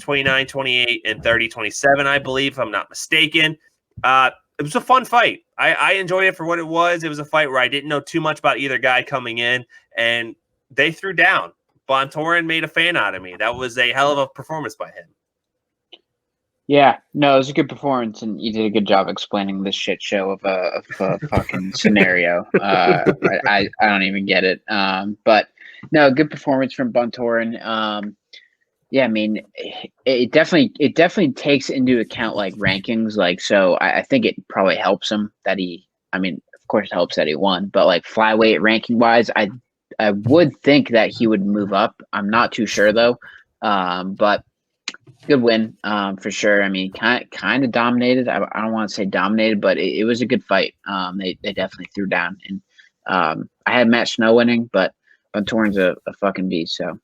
29-28, and 30-27, I believe, if I'm not mistaken. It was a fun fight. I enjoyed it for what it was. It was a fight where I didn't know too much about either guy coming in, and they threw down. Bontorin made a fan out of me. That was a hell of a performance by him. Yeah, no, it was a good performance, and you did a good job explaining this shit show of a fucking scenario. I don't even get it. But no, good performance from Bontorin. Yeah, I mean, it definitely takes into account like rankings. Like, so I think it probably helps him that of course it helps that he won, but like flyweight ranking wise, I would think that he would move up. I'm not too sure though. But good win, for sure. I mean, kind of dominated. I don't want to say dominated, but it was a good fight. They definitely threw down, and I had Matt Schnell winning, but Bontorin's a fucking beast. So,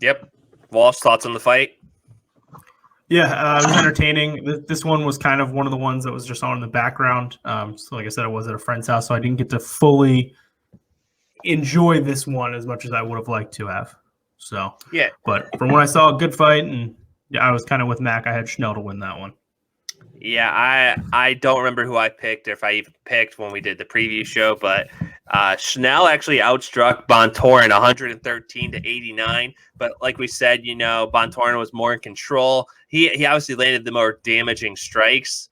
yep. Walsh, thoughts on the fight? Yeah, it was entertaining. This one was kind of one of the ones that was just on in the background. So, like I said, I was at a friend's house, so I didn't get to fully enjoy this one as much as I would have liked to have. So, yeah. But from what I saw, a good fight, and yeah, I was kind of with Mac. I had Schnell to win that one. Yeah, I don't remember who I picked, or if I even picked when we did the preview show, but Schnell actually outstruck Bontorin 113-89. But like we said, Bontorin was more in control. He obviously landed the more damaging strikes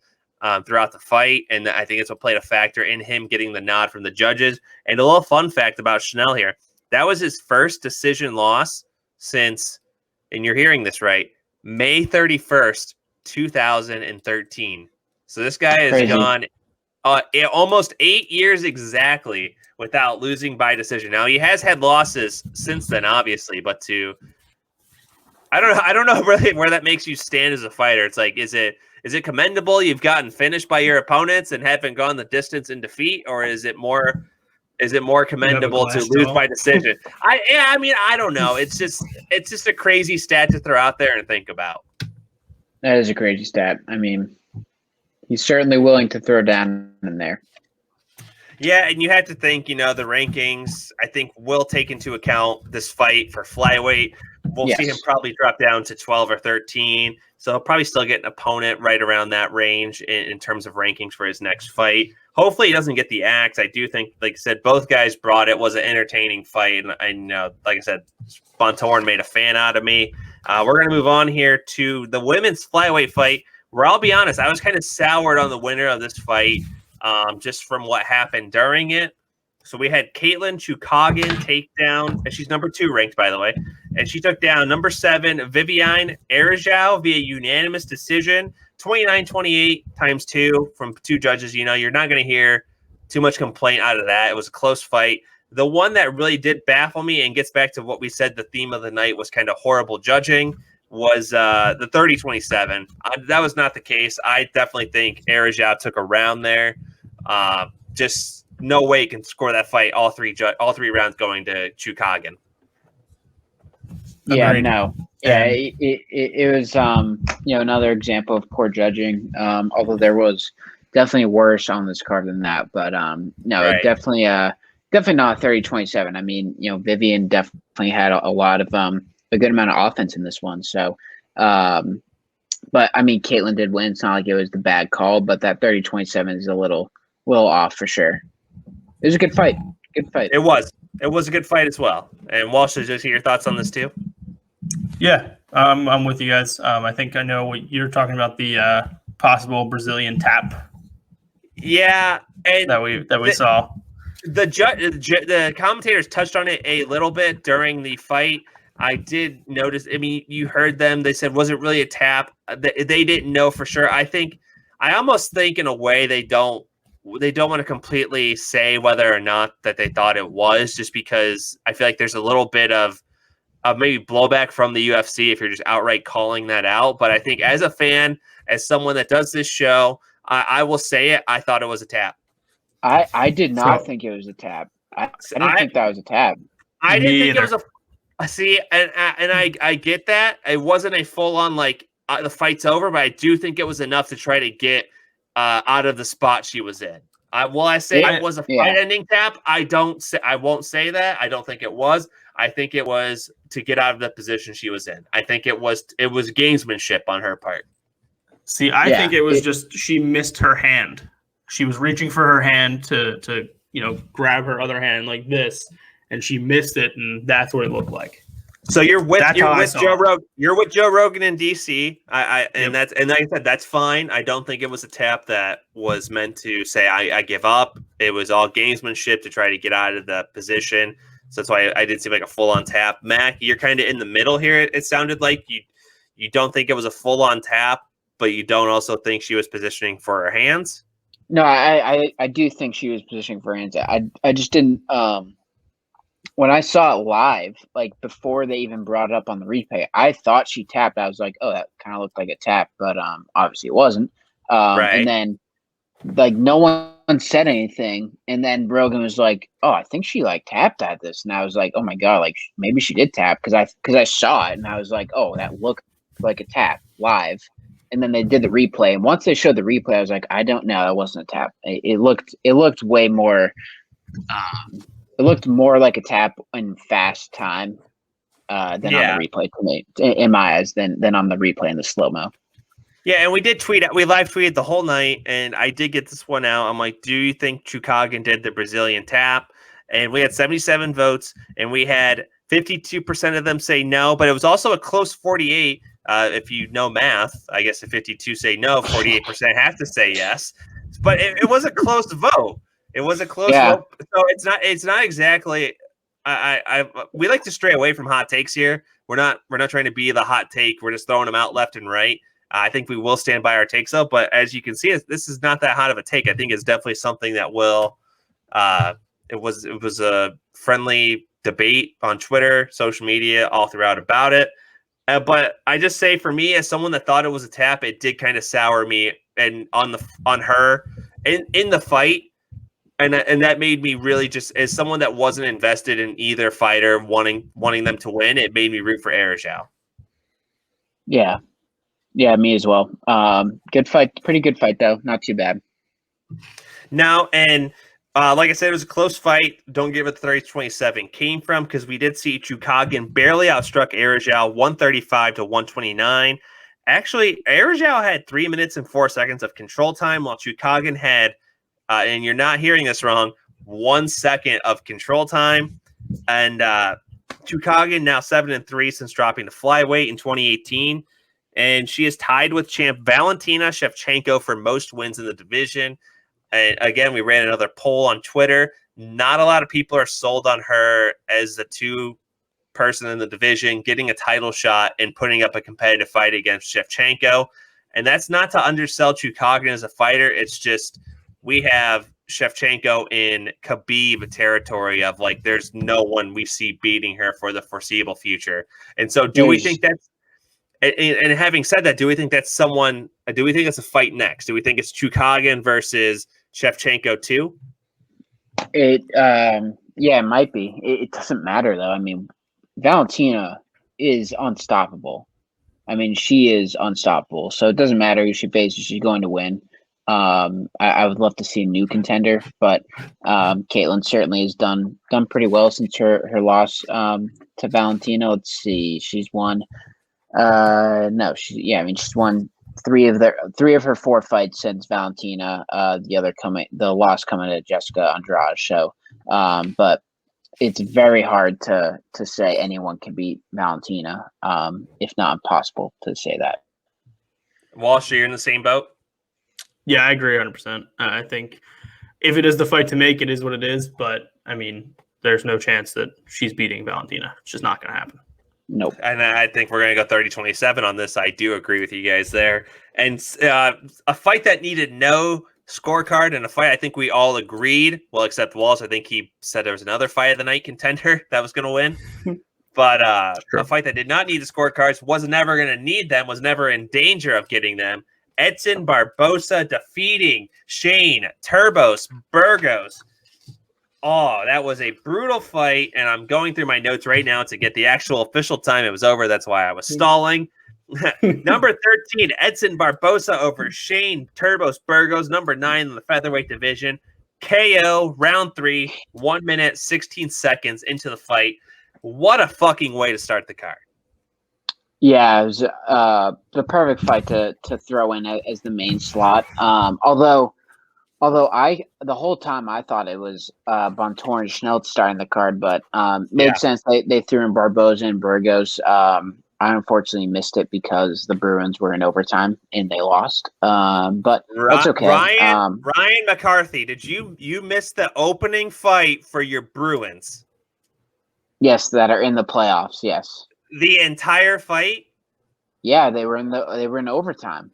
throughout the fight, and I think it's what played a factor in him getting the nod from the judges. And a little fun fact about Schnell here, that was his first decision loss since, and you're hearing this right, May 31st, 2013. So this guy has gone almost 8 years exactly without losing by decision. Now he has had losses since then, obviously, but I don't know really where that makes you stand as a fighter. It's like, is it commendable you've gotten finished by your opponents and haven't gone the distance in defeat, or is it more commendable to lose by decision? I don't know. It's just a crazy stat to throw out there and think about. That is a crazy stat. I mean, he's certainly willing to throw down in there. Yeah, and you have to think, the rankings, I think, will take into account this fight for flyweight. we'll see him probably drop down to 12 or 13. So he'll probably still get an opponent right around that range in terms of rankings for his next fight. Hopefully he doesn't get the axe. I do think, like I said, both guys brought it. It was an entertaining fight. And I know, like I said, Bontorn made a fan out of me. We're going to move on here to the women's flyweight fight, where I'll be honest, I was kind of soured on the winner of this fight just from what happened during it. So we had Caitlin Chukagian take down, and she's number 2 ranked, by the way. And she took down number 7, Viviane Arajau via unanimous decision, 29-28 times 2 from 2 judges. You know, you're not going to hear too much complaint out of that. It was a close fight. The one that really did baffle me and gets back to what we said the theme of the night was kind of horrible judging was the 30-27. That was not the case. I definitely think Arajau took a round there. Just no way you can score that fight all three rounds going to Chukagian. Yeah, no. Yeah, it was another example of poor judging. Although there was definitely worse on this card than that, but no, right. definitely not 30-27. I mean, Vivian definitely had a lot of a good amount of offense in this one. So, but I mean, Caitlin did win. It's not like it was the bad call, but that 30-27 is a little with for sure. It was a good fight. Good fight. It was a good fight as well. And Walsh, just hear your thoughts on this too. Yeah, I'm with you guys. I think I know what you're talking about, the possible Brazilian tap. Yeah, and that we saw. The commentators touched on it a little bit during the fight. I did notice. I mean, you heard them. They said, was it really a tap? They didn't know for sure. I almost think in a way they don't want to completely say whether or not that they thought it was, just because I feel like there's a little bit of maybe blowback from the UFC if you're just outright calling that out. But I think as a fan, as someone that does this show, I will say it. I thought it was a tap. I did not think it was a tap. I didn't think that was a tap. I didn't think it was a. See, and I get that it wasn't a full on like the fight's over, but I do think it was enough to try to get out of the spot she was in. Will I say it was a fight-ending tap? I won't say that. I don't think it was. I think it was to get out of the position she was in. I think it was gamesmanship on her part. See, I think it was just she missed her hand. She was reaching for her hand to grab her other hand like this, and she missed it, and that's what it looked like. So you're with Joe Rogan. You're with Joe Rogan in DC. And like I said, that's fine. I don't think it was a tap that was meant to say I give up. It was all gamesmanship to try to get out of the position. So that's why I didn't seem like a full on tap. Mac, you're kind of in the middle here. It sounded like you don't think it was a full on tap, but you don't also think she was positioning for her hands. No, I do think she was positioning for her hands. I just didn't. When I saw it live, like before they even brought it up on the replay, I thought she tapped. I was like, oh, that kind of looked like a tap, but obviously it wasn't. Right. And then like no one said anything, and then Rogan was like, oh, I think she like tapped at this, and I was like, oh my god, like maybe she did tap because I saw it, and I was like, oh, that looked like a tap live. And then they did the replay, and once they showed the replay, I was like, I don't know, that wasn't a tap. It looked way more. It looked more like a tap in fast time than on the replay to me, in my eyes, than on the replay in the slow-mo. Yeah, and we did tweet. We live tweeted the whole night, and I did get this one out. I'm like, do you think Chukagian did the Brazilian tap? And we had 77 votes, and we had 52% of them say no, but it was also a close 48. If you know math, I guess if 52 say no, 48% have to say yes. But it was a close vote. It was a close vote, so it's not exactly. We like to stray away from hot takes here. We're not trying to be the hot take. We're just throwing them out left and right. I think we will stand by our takes though. But as you can see, this is not that hot of a take. I think it's definitely something that will. It was a friendly debate on Twitter, social media, all throughout about it. But I just say for me, as someone that thought it was a tap, it did kind of sour me and on her in the fight. And that made me really just, as someone that wasn't invested in either fighter wanting them to win, it made me root for Arajau. Yeah, me as well. Good fight, pretty good fight though, not too bad. Now, and Like I said, it was a close fight. Don't give it 30-27. Came from because we did see Chukagian barely outstruck Arajal 135 to 129. Actually, Arajal had 3 minutes and 4 seconds of control time, while Chukagian had, and you're not hearing this wrong, 1 second of control time. And Chukagian now 7-3 since dropping the flyweight in 2018. And she is tied with champ Valentina Shevchenko for most wins in the division. And again, we ran another poll on Twitter. Not a lot of people are sold on her as the two-person in the division, getting a title shot and putting up a competitive fight against Shevchenko. And that's not to undersell Chukagian as a fighter. It's just we have Shevchenko in Khabib territory of like there's no one we see beating her for the foreseeable future. And so do we think that's and having said that, do we think that's someone do we think it's a fight next? Do we think it's Chukagian versus Shevchenko too? Yeah, it might be. It doesn't matter though. I mean, Valentina is unstoppable. I mean, she is unstoppable. So it doesn't matter who she faces; she's going to win. I would love to see a new contender, but Caitlin certainly has done pretty well since her loss to Valentina. Let's see, she's won. No, she's won three of her 4 fights since Valentina. The loss coming to Jessica Andrade show. But it's very hard to say anyone can beat Valentina, if not impossible to say that. Walsh, you're in the same boat? Yeah, I agree 100%. I think if it is the fight to make, it is what it is. But, I mean, there's no chance that she's beating Valentina. It's just not going to happen. Nope. And I think we're going to go 30-27 on this. I do agree with you guys there. And a fight that needed no scorecard and a fight I think we all agreed, well, except Walsh. I think he said there was another fight of the night contender that was going to win. But a fight that did not need the scorecards, was never going to need them, was never in danger of getting them. Edson Barbosa defeating Shane Turbos Burgos. Oh, that was a brutal fight, and I'm going through my notes right now to get the actual official time. It was over. That's why I was stalling. Number 13, Edson Barbosa over Shane Turbos Burgos. Number 9 in the featherweight division. KO, round 3, 1 minute, 16 seconds into the fight. What a fucking way to start the card. Yeah, it was the perfect fight to throw in as the main slot. Although the whole time I thought it was Bontor and Schnell starting the card, but made sense. They threw in Barbosa and Burgos. I unfortunately missed it because the Bruins were in overtime and they lost. But that's okay. Ryan McCarthy, did you miss the opening fight for your Bruins? Yes, that are in the playoffs. Yes. The entire fight? Yeah, they were in overtime.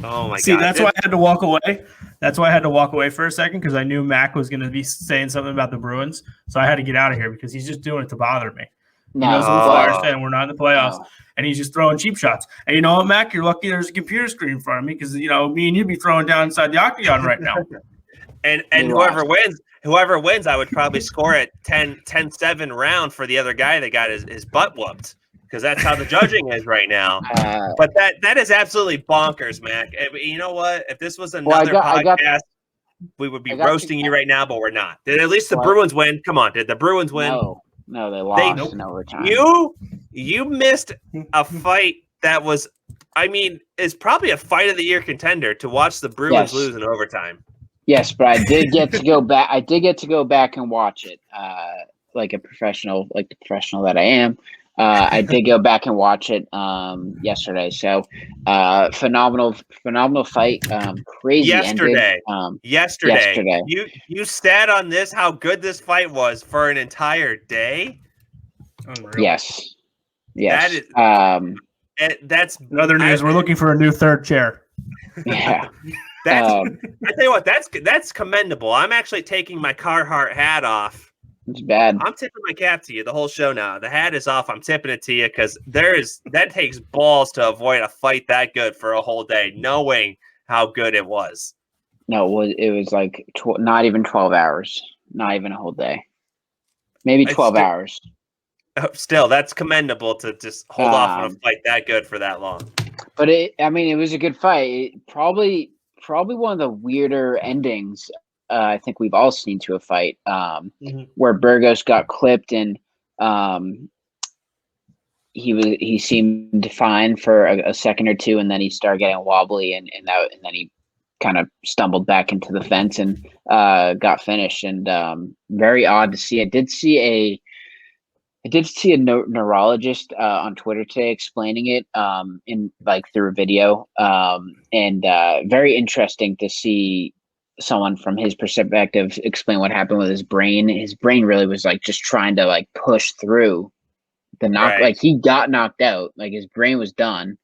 Oh my god! See, that's why I had to walk away. That's why I had to walk away for a second because I knew Mac was going to be saying something about the Bruins, so I had to get out of here because he's just doing it to bother me. No, he knows I'm a Flyers fan. We're not in the playoffs, and he's just throwing cheap shots. And you know what, Mac? You're lucky there's a computer screen in front of me because me and you'd be throwing down inside the octagon right now. and whoever wins, I would probably score it 10-7 round for the other guy that got his butt whooped. Because that's how the judging is right now. But that is absolutely bonkers, Mac. You know what? If this was another podcast, we would be roasting you right now, but we're not. Did at least the Bruins win? Come on, did the Bruins win? No, they lost in overtime. You missed a fight that was, is probably a fight of the year contender to watch the Bruins lose in overtime. Yes, but I did get to go back. I did get to go back and watch it, like the professional that I am. I did go back and watch it yesterday. So phenomenal fight. Crazy yesterday. Ending. Yesterday. You stat on this how good this fight was for an entire day. Unreal. Yes. That is. That's another news. We're looking for a new third chair. Yeah. I tell you what, that's commendable. I'm actually taking my Carhartt hat off. It's bad. I'm tipping my cap to you the whole show now. The hat is off. I'm tipping it to you because that takes balls to avoid a fight that good for a whole day, knowing how good it was. No, it was like not even 12 hours. Not even a whole day. Maybe 12 hours. Still, that's commendable to just hold off on a fight that good for that long. But it was a good fight. Probably one of the weirder endings I think we've all seen to a fight, where Burgos got clipped and he seemed fine for a second or two, and then he started getting wobbly, and then he kind of stumbled back into the fence and got finished. And very odd to see. I did see a neurologist on Twitter today explaining it in like through a video, and very interesting to see someone from his perspective explain what happened with his brain. His brain really was like just trying to like push through the knock. Right. Like he got knocked out, like his brain was done,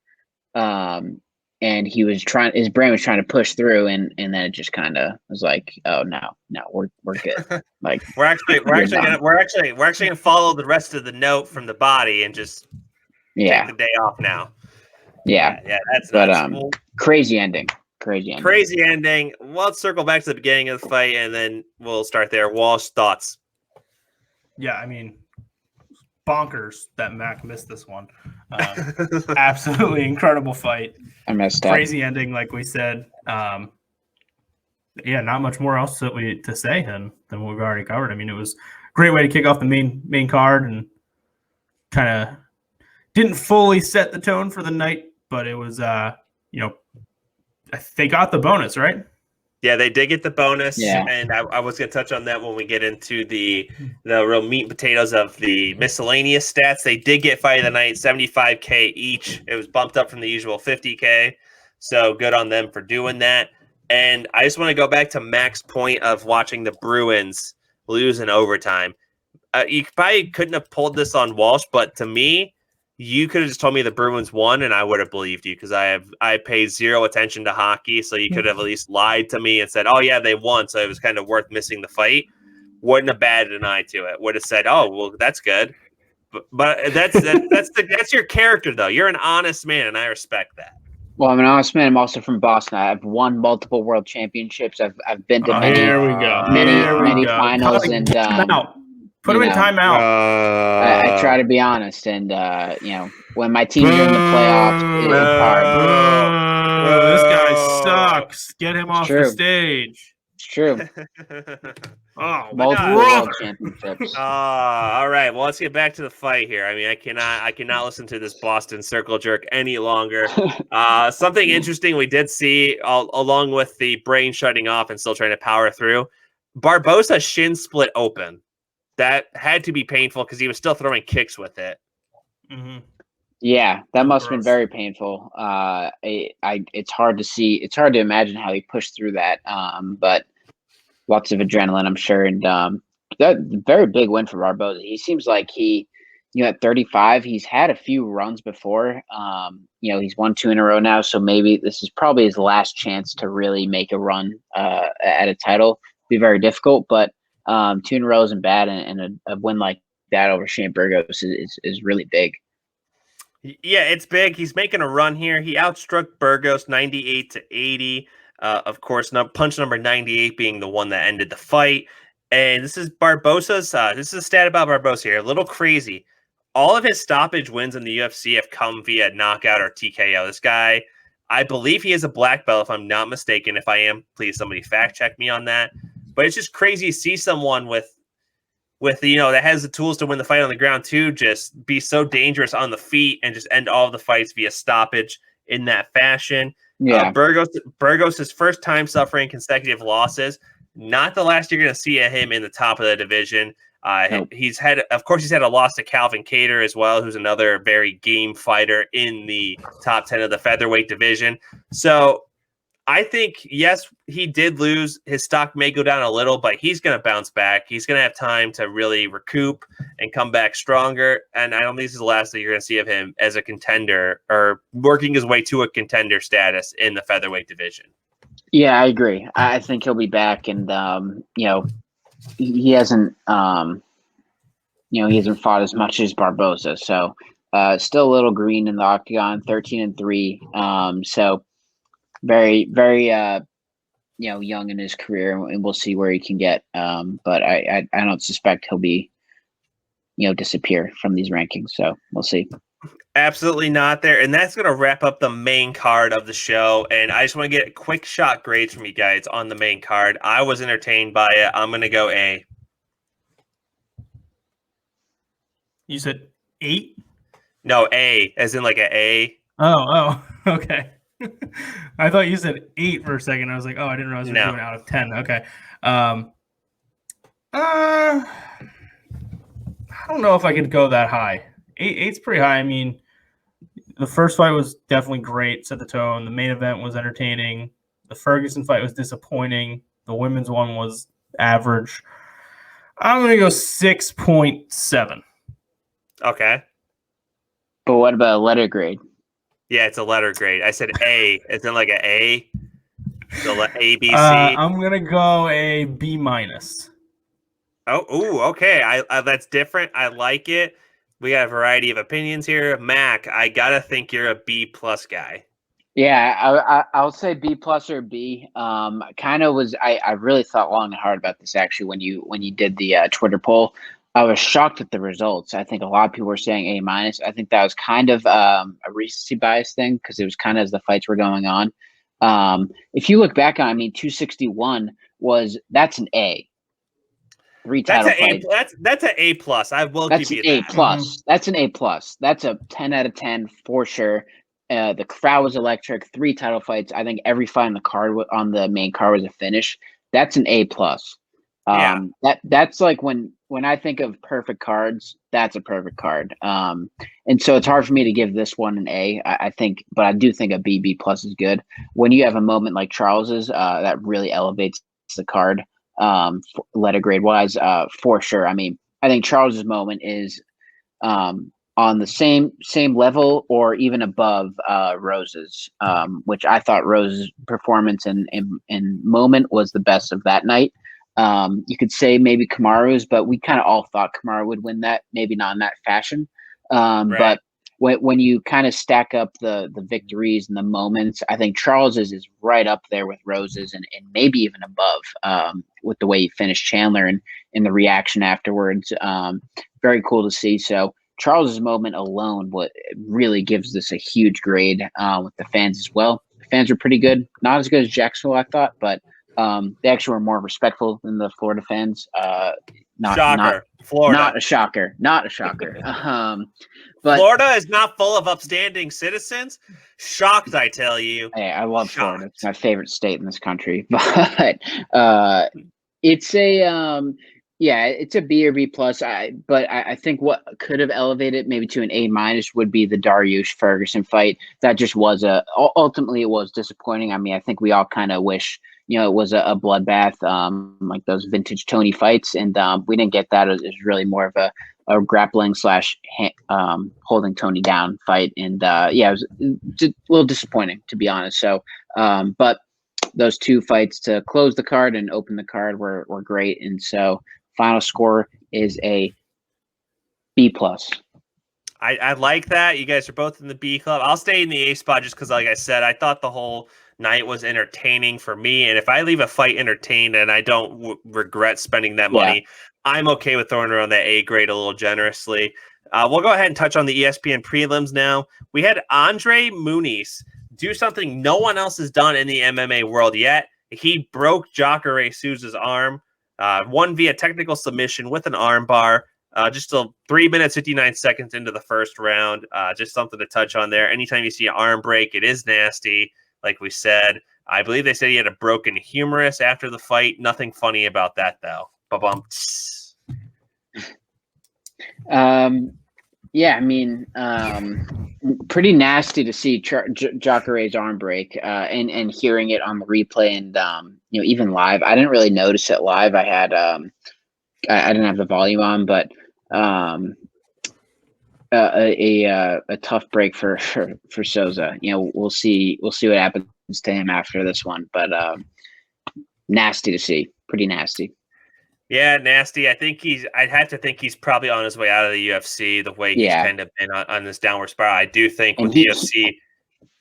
and his brain was trying to push through, and then it just kind of was like, oh no, we're good. Like we're actually gonna follow the rest of the note from the body and just take the day off now. Yeah, that's crazy ending. Crazy ending. Well, let's circle back to the beginning of the fight, and then we'll start there. Walsh, thoughts? Yeah, I mean, bonkers that Mac missed this one. Absolutely incredible fight. I messed up. Crazy ending, like we said. Yeah, not much more else to say than what we've already covered. I mean, it was a great way to kick off the main card, and kind of didn't fully set the tone for the night, but it was they got the bonus, right? Yeah, they did get the bonus, yeah. And I was going to touch on that when we get into the real meat and potatoes of the miscellaneous stats. They did get fight of the night, 75K each. It was bumped up from the usual 50K, so good on them for doing that. And I just want to go back to Mac's point of watching the Bruins lose in overtime. You probably couldn't have pulled this on Walsh, but to me, you could have just told me the Bruins won, and I would have believed you, because I pay zero attention to hockey. So you could have at least lied to me and said, "Oh yeah, they won," so it was kind of worth missing the fight. Wouldn't have batted an eye to it. Would have said, "Oh well, that's good." But that's your character, though. You're an honest man, and I respect that. Well, I'm an honest man. I'm also from Boston. I've won multiple world championships. I've been to many finals, and Put him in timeout. I try to be honest, and when my teams are in the playoffs, it's hard. This guy sucks. Get him off the stage. It's true. Multiple world championships. All right. Well, let's get back to the fight here. I mean, I cannot listen to this Boston circle jerk any longer. Something interesting we did see, along with the brain shutting off and still trying to power through, Barbosa shin split open. That had to be painful because he was still throwing kicks with it. Mm-hmm. Yeah, that must have been very painful. It's hard to see. It's hard to imagine how he pushed through that. But lots of adrenaline, I'm sure. And that very big win for Barbosa. He seems like at 35, he's had a few runs before. He's won 2 in a row now. So maybe this is probably his last chance to really make a run at a title. Be very difficult, but 2 in a row isn't bad, and a win like that over Shane Burgos is really big. Yeah, it's big. He's making a run here. He outstruck Burgos 98-80. Of course, punch number 98 being the one that ended the fight. And this is Barbosa's. This is a stat about Barbosa here. A little crazy. All of his stoppage wins in the UFC have come via knockout or TKO. This guy, I believe he is a black belt, if I'm not mistaken. If I am, please somebody fact check me on that. But it's just crazy to see someone with that has the tools to win the fight on the ground too, just be so dangerous on the feet and just end all of the fights via stoppage in that fashion. Yeah, Burgos, his first time suffering consecutive losses. Not the last you're going to see him in the top of the division. Nope. He's had a loss to Calvin Kattar as well, who's another very game fighter in the top 10 of the featherweight division. So I think, yes, he did lose. His stock may go down a little, but he's going to bounce back. He's going to have time to really recoup and come back stronger. And I don't think this is the last that you're going to see of him as a contender or working his way to a contender status in the featherweight division. Yeah, I agree. I think he'll be back, and he hasn't fought as much as Barbosa, so still a little green in the octagon, 13-3. So. Very, very, young in his career, and we'll see where he can get. But I don't suspect he'll be, disappear from these rankings. So we'll see. Absolutely not there. And that's going to wrap up the main card of the show. And I just want to get quick shot grades from you guys on the main card. I was entertained by it. I'm going to go A. You said 8? No, A, as in like an A. Oh, okay. I thought you said 8 for a second. I was like, oh, I didn't realize you were doing out of 10. Okay. I don't know if I could go that high. 8's pretty high. I mean, the first fight was definitely great, set the tone. The main event was entertaining. The Ferguson fight was disappointing. The women's one was average. I'm going to go 6.7. Okay. But what about a letter grade? Yeah, it's a letter grade. I said A. It's in like an A. So A, B, C. I'm going to go a B minus. Okay. I that's different. I like it. We got a variety of opinions here. Mac, I gotta think you're a B plus guy. Yeah, I'll say B plus or B. Kind of was. I really thought long and hard about this actually when you did the Twitter poll. I was shocked at the results. I think a lot of people were saying A minus. I think that was kind of a recency bias thing because it was kind of as the fights were going on. If you look back on, 261 that's an A. 3 title fights. That's an A plus. I will give you that. That's an A plus. That's an A plus. That's a 10 out of 10 for sure. The crowd was electric. 3 title fights. I think every fight on the card on the main card was a finish. That's an A plus. That's like when I think of perfect cards, that's a perfect card. And so it's hard for me to give this one an A. I think, but I do think a B plus is good. When you have a moment like Charles's, that really elevates the card. Letter grade wise, for sure. I mean, I think Charles's moment is on the same level or even above Rose's, which I thought Rose's performance and moment was the best of that night. You could say maybe Kamaru's, but we kind of all thought Kamaru would win that, maybe not in that fashion. Right. But when you kind of stack up the victories and the moments, I think Charles's is right up there with Rose's and maybe even above with the way he finished Chandler and the reaction afterwards. Very cool to see. So Charles's moment alone really gives this a huge grade with the fans as well. The fans were pretty good. Not as good as Jacksonville, I thought, but they actually were more respectful than the Florida fans. Florida. Not a shocker. But Florida is not full of upstanding citizens. Shocked, I tell you. Hey, I love Florida. It's my favorite state in this country. But it's a B or B plus. But I think what could have elevated maybe to an A minus would be the Dariush Ferguson fight. That just was ultimately it was disappointing. I mean, I think we all kind of wish it was a bloodbath, like those vintage Tony fights, and we didn't get that. It was really more of a grappling / holding Tony down fight, and it was a little disappointing to be honest. So, but those 2 fights to close the card and open the card were great, and so final score is a B plus. I like that. You guys are both in the B club. I'll stay in the A spot just because, like I said, I thought the whole night was entertaining for me. And if I leave a fight entertained and I don't regret spending that money, I'm okay with throwing around that A grade a little generously. We'll go ahead and touch on the ESPN prelims now. We had Andre Muniz do something no one else has done in the MMA world yet. He broke Jacare Souza's arm, won via technical submission with an arm bar. Just 3 minutes, 59 seconds into the first round. Just something to touch on there. Anytime you see an arm break, it is nasty. Like we said, I believe they said he had a broken humerus after the fight. Nothing funny about that, though. Ba-bum. Yeah, I mean, pretty nasty to see Jacare's arm break and hearing it on the replay and even live. I didn't really notice it live. I had I didn't have the volume on, but a tough break for Souza. We'll see what happens to him after this one, but nasty to see. Pretty nasty. Yeah, nasty. I'd have to think he's probably on his way out of the UFC. The way he's kind of been on this downward spiral. I do think with the UFC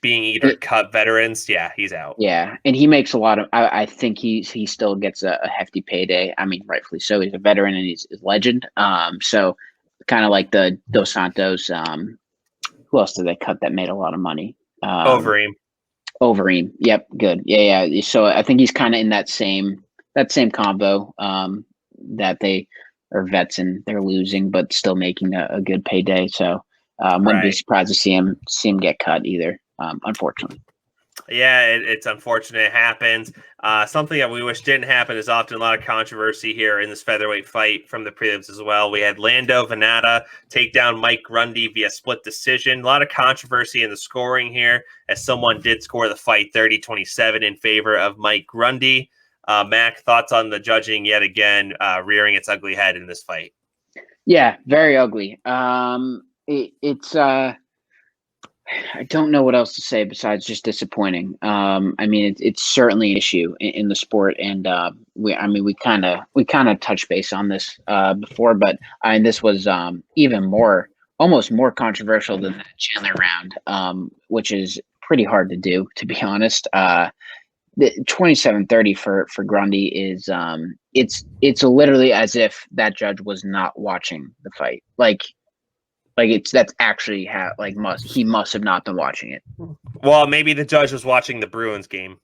being either cut veterans, he's out. Yeah, and he makes a lot of. I think he still gets a hefty payday. I mean, rightfully so. He's a veteran and he's a legend. So kind of like the Dos Santos who else did they cut that made a lot of money? Overeem. Overeem. Yep. Good. Yeah. So I think he's kind of in that same combo, that they are vets and they're losing, but still making a good payday. So wouldn't be surprised to see him get cut either. Unfortunately. Yeah, it's unfortunate it happens. Something that we wish didn't happen is often a lot of controversy here in this featherweight fight from the prelims as well. We had Lando Venata take down Mike Grundy via split decision. A lot of controversy in the scoring here, as someone did score the fight 30-27 in favor of Mike Grundy. Mac, thoughts on the judging yet again rearing its ugly head in this fight? Yeah, very ugly. It's I don't know what else to say besides just disappointing. I mean, it's certainly an issue in the sport, and we kind of touched base on this before, but this was almost more controversial than that Chandler round, which is pretty hard to do, to be honest. The 27-30 for Grundy is it's literally as if that judge was not watching the fight. That's actually how he must have not been watching it. Well, maybe the judge was watching the Bruins game.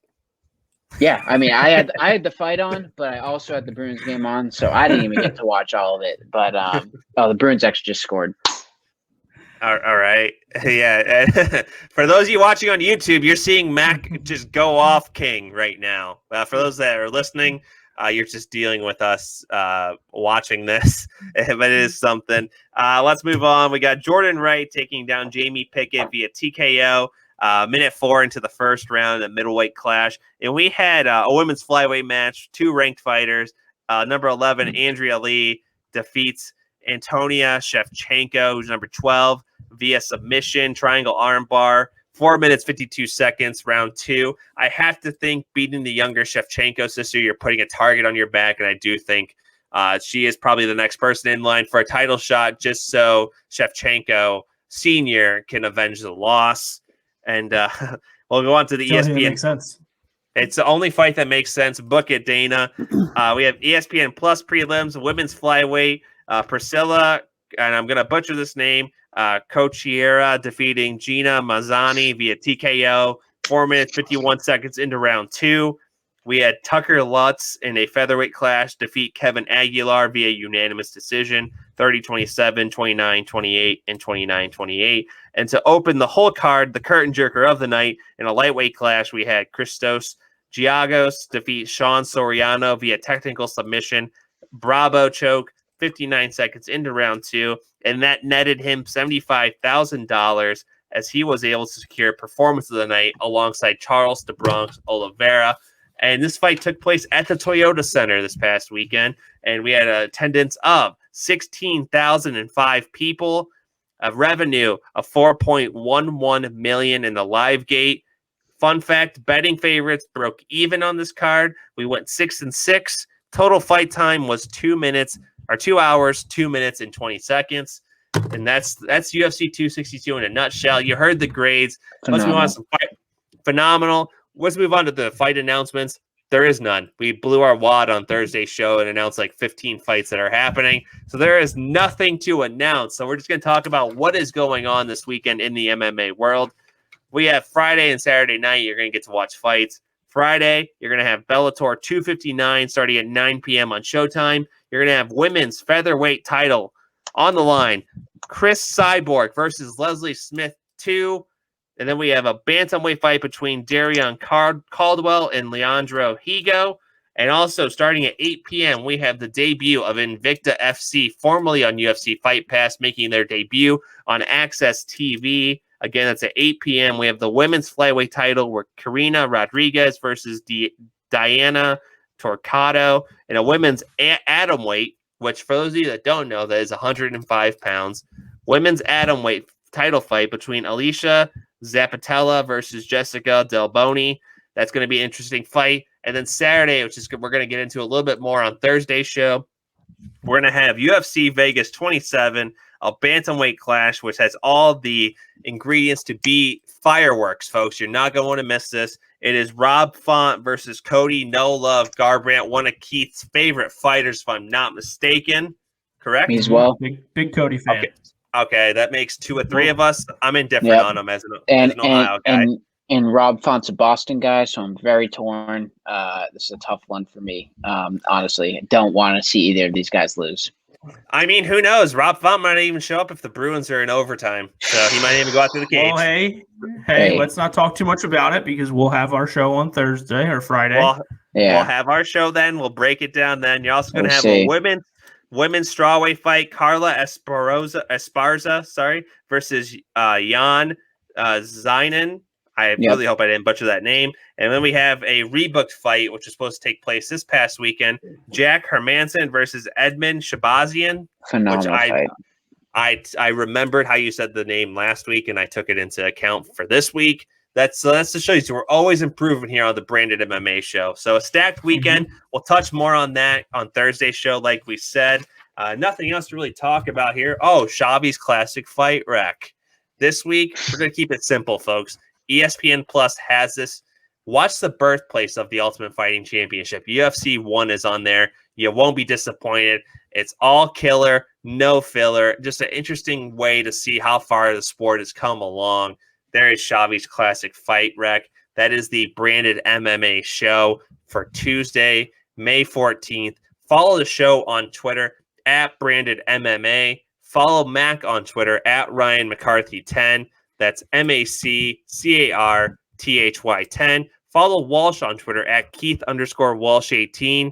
Yeah, I mean, I had the fight on, but I also had the Bruins game on, so I didn't even get to watch all of it. But the Bruins actually just scored. All right, yeah. For those of you watching on YouTube, you're seeing Mac just go off King right now. For those that are listening, you're just dealing with us watching this, but it is something. Let's move on. We got Jordan Wright taking down Jamie Pickett via TKO. Minute 4 into the first round, a middleweight clash. And we had a women's flyweight match, 2 ranked fighters. Number 11, Andrea Lee defeats Antonia Shevchenko, who's number 12, via submission, triangle armbar. 4 minutes, 52 seconds, round 2. I have to think beating the younger Shevchenko sister, you're putting a target on your back, and I do think she is probably the next person in line for a title shot, just so Shevchenko Sr. can avenge the loss. And we'll go on to the ESPN. Makes sense. It's the only fight that makes sense. Book it, Dana. We have ESPN Plus prelims, women's flyweight, Priscilla, and I'm going to butcher this name, Cochiera defeating Gina Mazzani via TKO, 4 minutes, 51 seconds into round 2. We had Tucker Lutz in a featherweight clash defeat Kevin Aguilar via unanimous decision, 30-27, 29-28, and 29-28. And to open the whole card, the curtain jerker of the night, in a lightweight clash, we had Christos Giagos defeat Sean Soriano via technical submission, Bravo choke, 59 seconds into round 2, and that netted him $75,000 as he was able to secure performance of the night alongside Charles de Bronx Oliveira. And this fight took place at the Toyota Center this past weekend, and we had an attendance of 16,005 people, a revenue of $4.11 million in the live gate. Fun fact, betting favorites broke even on this card. We went 6-6. Total fight time was 2 hours, 2 minutes, and 20 seconds. And that's UFC 262 in a nutshell. You heard the grades. Let's move on to some fight. Phenomenal. Let's move on to the fight announcements. There is none. We blew our wad on Thursday's show and announced like 15 fights that are happening. So there is nothing to announce. So we're just going to talk about what is going on this weekend in the MMA world. We have Friday and Saturday night. You're going to get to watch fights. Friday, you're going to have Bellator 259 starting at 9 p.m. on Showtime. You're going to have women's featherweight title on the line. Chris Cyborg versus Leslie Smith 2. And then we have a bantamweight fight between Darion Caldwell and Leandro Higo. And also starting at 8 p.m., we have the debut of Invicta FC, formerly on UFC Fight Pass, making their debut on Access TV. Again, that's at 8 p.m. We have the women's flyweight title where Karina Rodriguez versus Diana Torquato, and a women's atomweight, which for those of you that don't know, that is 105 pounds. Women's atomweight title fight between Alicia Zapatella versus Jessica Del Boni. That's going to be an interesting fight. And then Saturday, which is we're going to get into a little bit more on Thursday's show, we're going to have UFC Vegas 27, a bantamweight clash, which has all the ingredients to be fireworks, folks. You're not going to want to miss this. It is Rob Font versus Cody No Love Garbrandt, one of Keith's favorite fighters, if I'm not mistaken. Correct? Me as well. Big Cody fan. Okay. Okay, that makes 2 or 3 of us. I'm indifferent Yep. on them as an Ohio guy. And Rob Font's a Boston guy, so I'm very torn. This is a tough one for me. Honestly, I don't want to see either of these guys lose. I mean, who knows? Rob Font might not even show up if the Bruins are in overtime, so he might even go out through the cage. Well, hey, let's not talk too much about it because we'll have our show on Thursday or Friday. We'll have our show then. We'll break it down then. You're also going to have a women's strawweight fight. Carla Esparza, versus Jan Zinen. I really hope I didn't butcher that name. And then we have a rebooked fight, which is supposed to take place this past weekend. Jack Hermanson versus Edmund Shabazian. Phenomenal fight. I remembered how you said the name last week, and I took it into account for this week. That's to show you. So we're always improving here on the Branded MMA Show. So a stacked weekend. We'll touch more on that on Thursday's show, like we said. Nothing else to really talk about here. Oh, Shabby's Classic Fight Rec. This week, we're going to keep it simple, folks. ESPN Plus has this. Watch the birthplace of the Ultimate Fighting Championship. UFC 1 is on there. You won't be disappointed. It's all killer, no filler. Just an interesting way to see how far the sport has come along. There is Shabby's Classic Fight Rec. That is the Branded MMA Show for Tuesday, May 14th. Follow the show on Twitter at Branded MMA. Follow Mac on Twitter at Ryan McCarthy 10. That's MACCARTHY10. Follow Walsh on Twitter at Keith_Walsh18.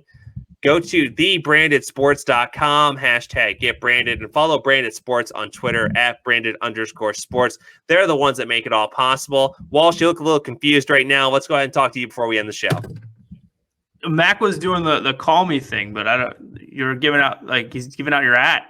Go to thebrandedsports.com, #getbranded, and follow Branded Sports on Twitter at Branded_sports. They're the ones that make it all possible. Walsh, you look a little confused right now. Let's go ahead and talk to you before we end the show. Mac was doing the call me thing, but you're giving out he's giving out your @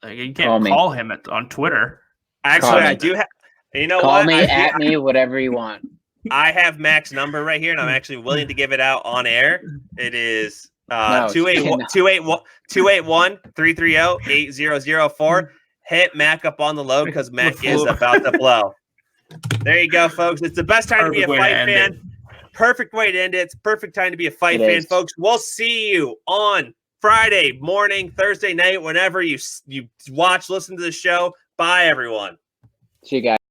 you can't call him on Twitter. Actually, I do have. You know Call what? me, at me, whatever you want. I have Mac's number right here, and I'm actually willing to give it out on air. It is 281-330-8004. Hit Mac up on the load because Mac is about to blow. There you go, folks. It's the best time to be a fight fan. Perfect way to end it. It's perfect time to be a fight fan, folks. We'll see you on Friday morning, Thursday night, whenever you watch, listen to the show. Bye, everyone. See you guys.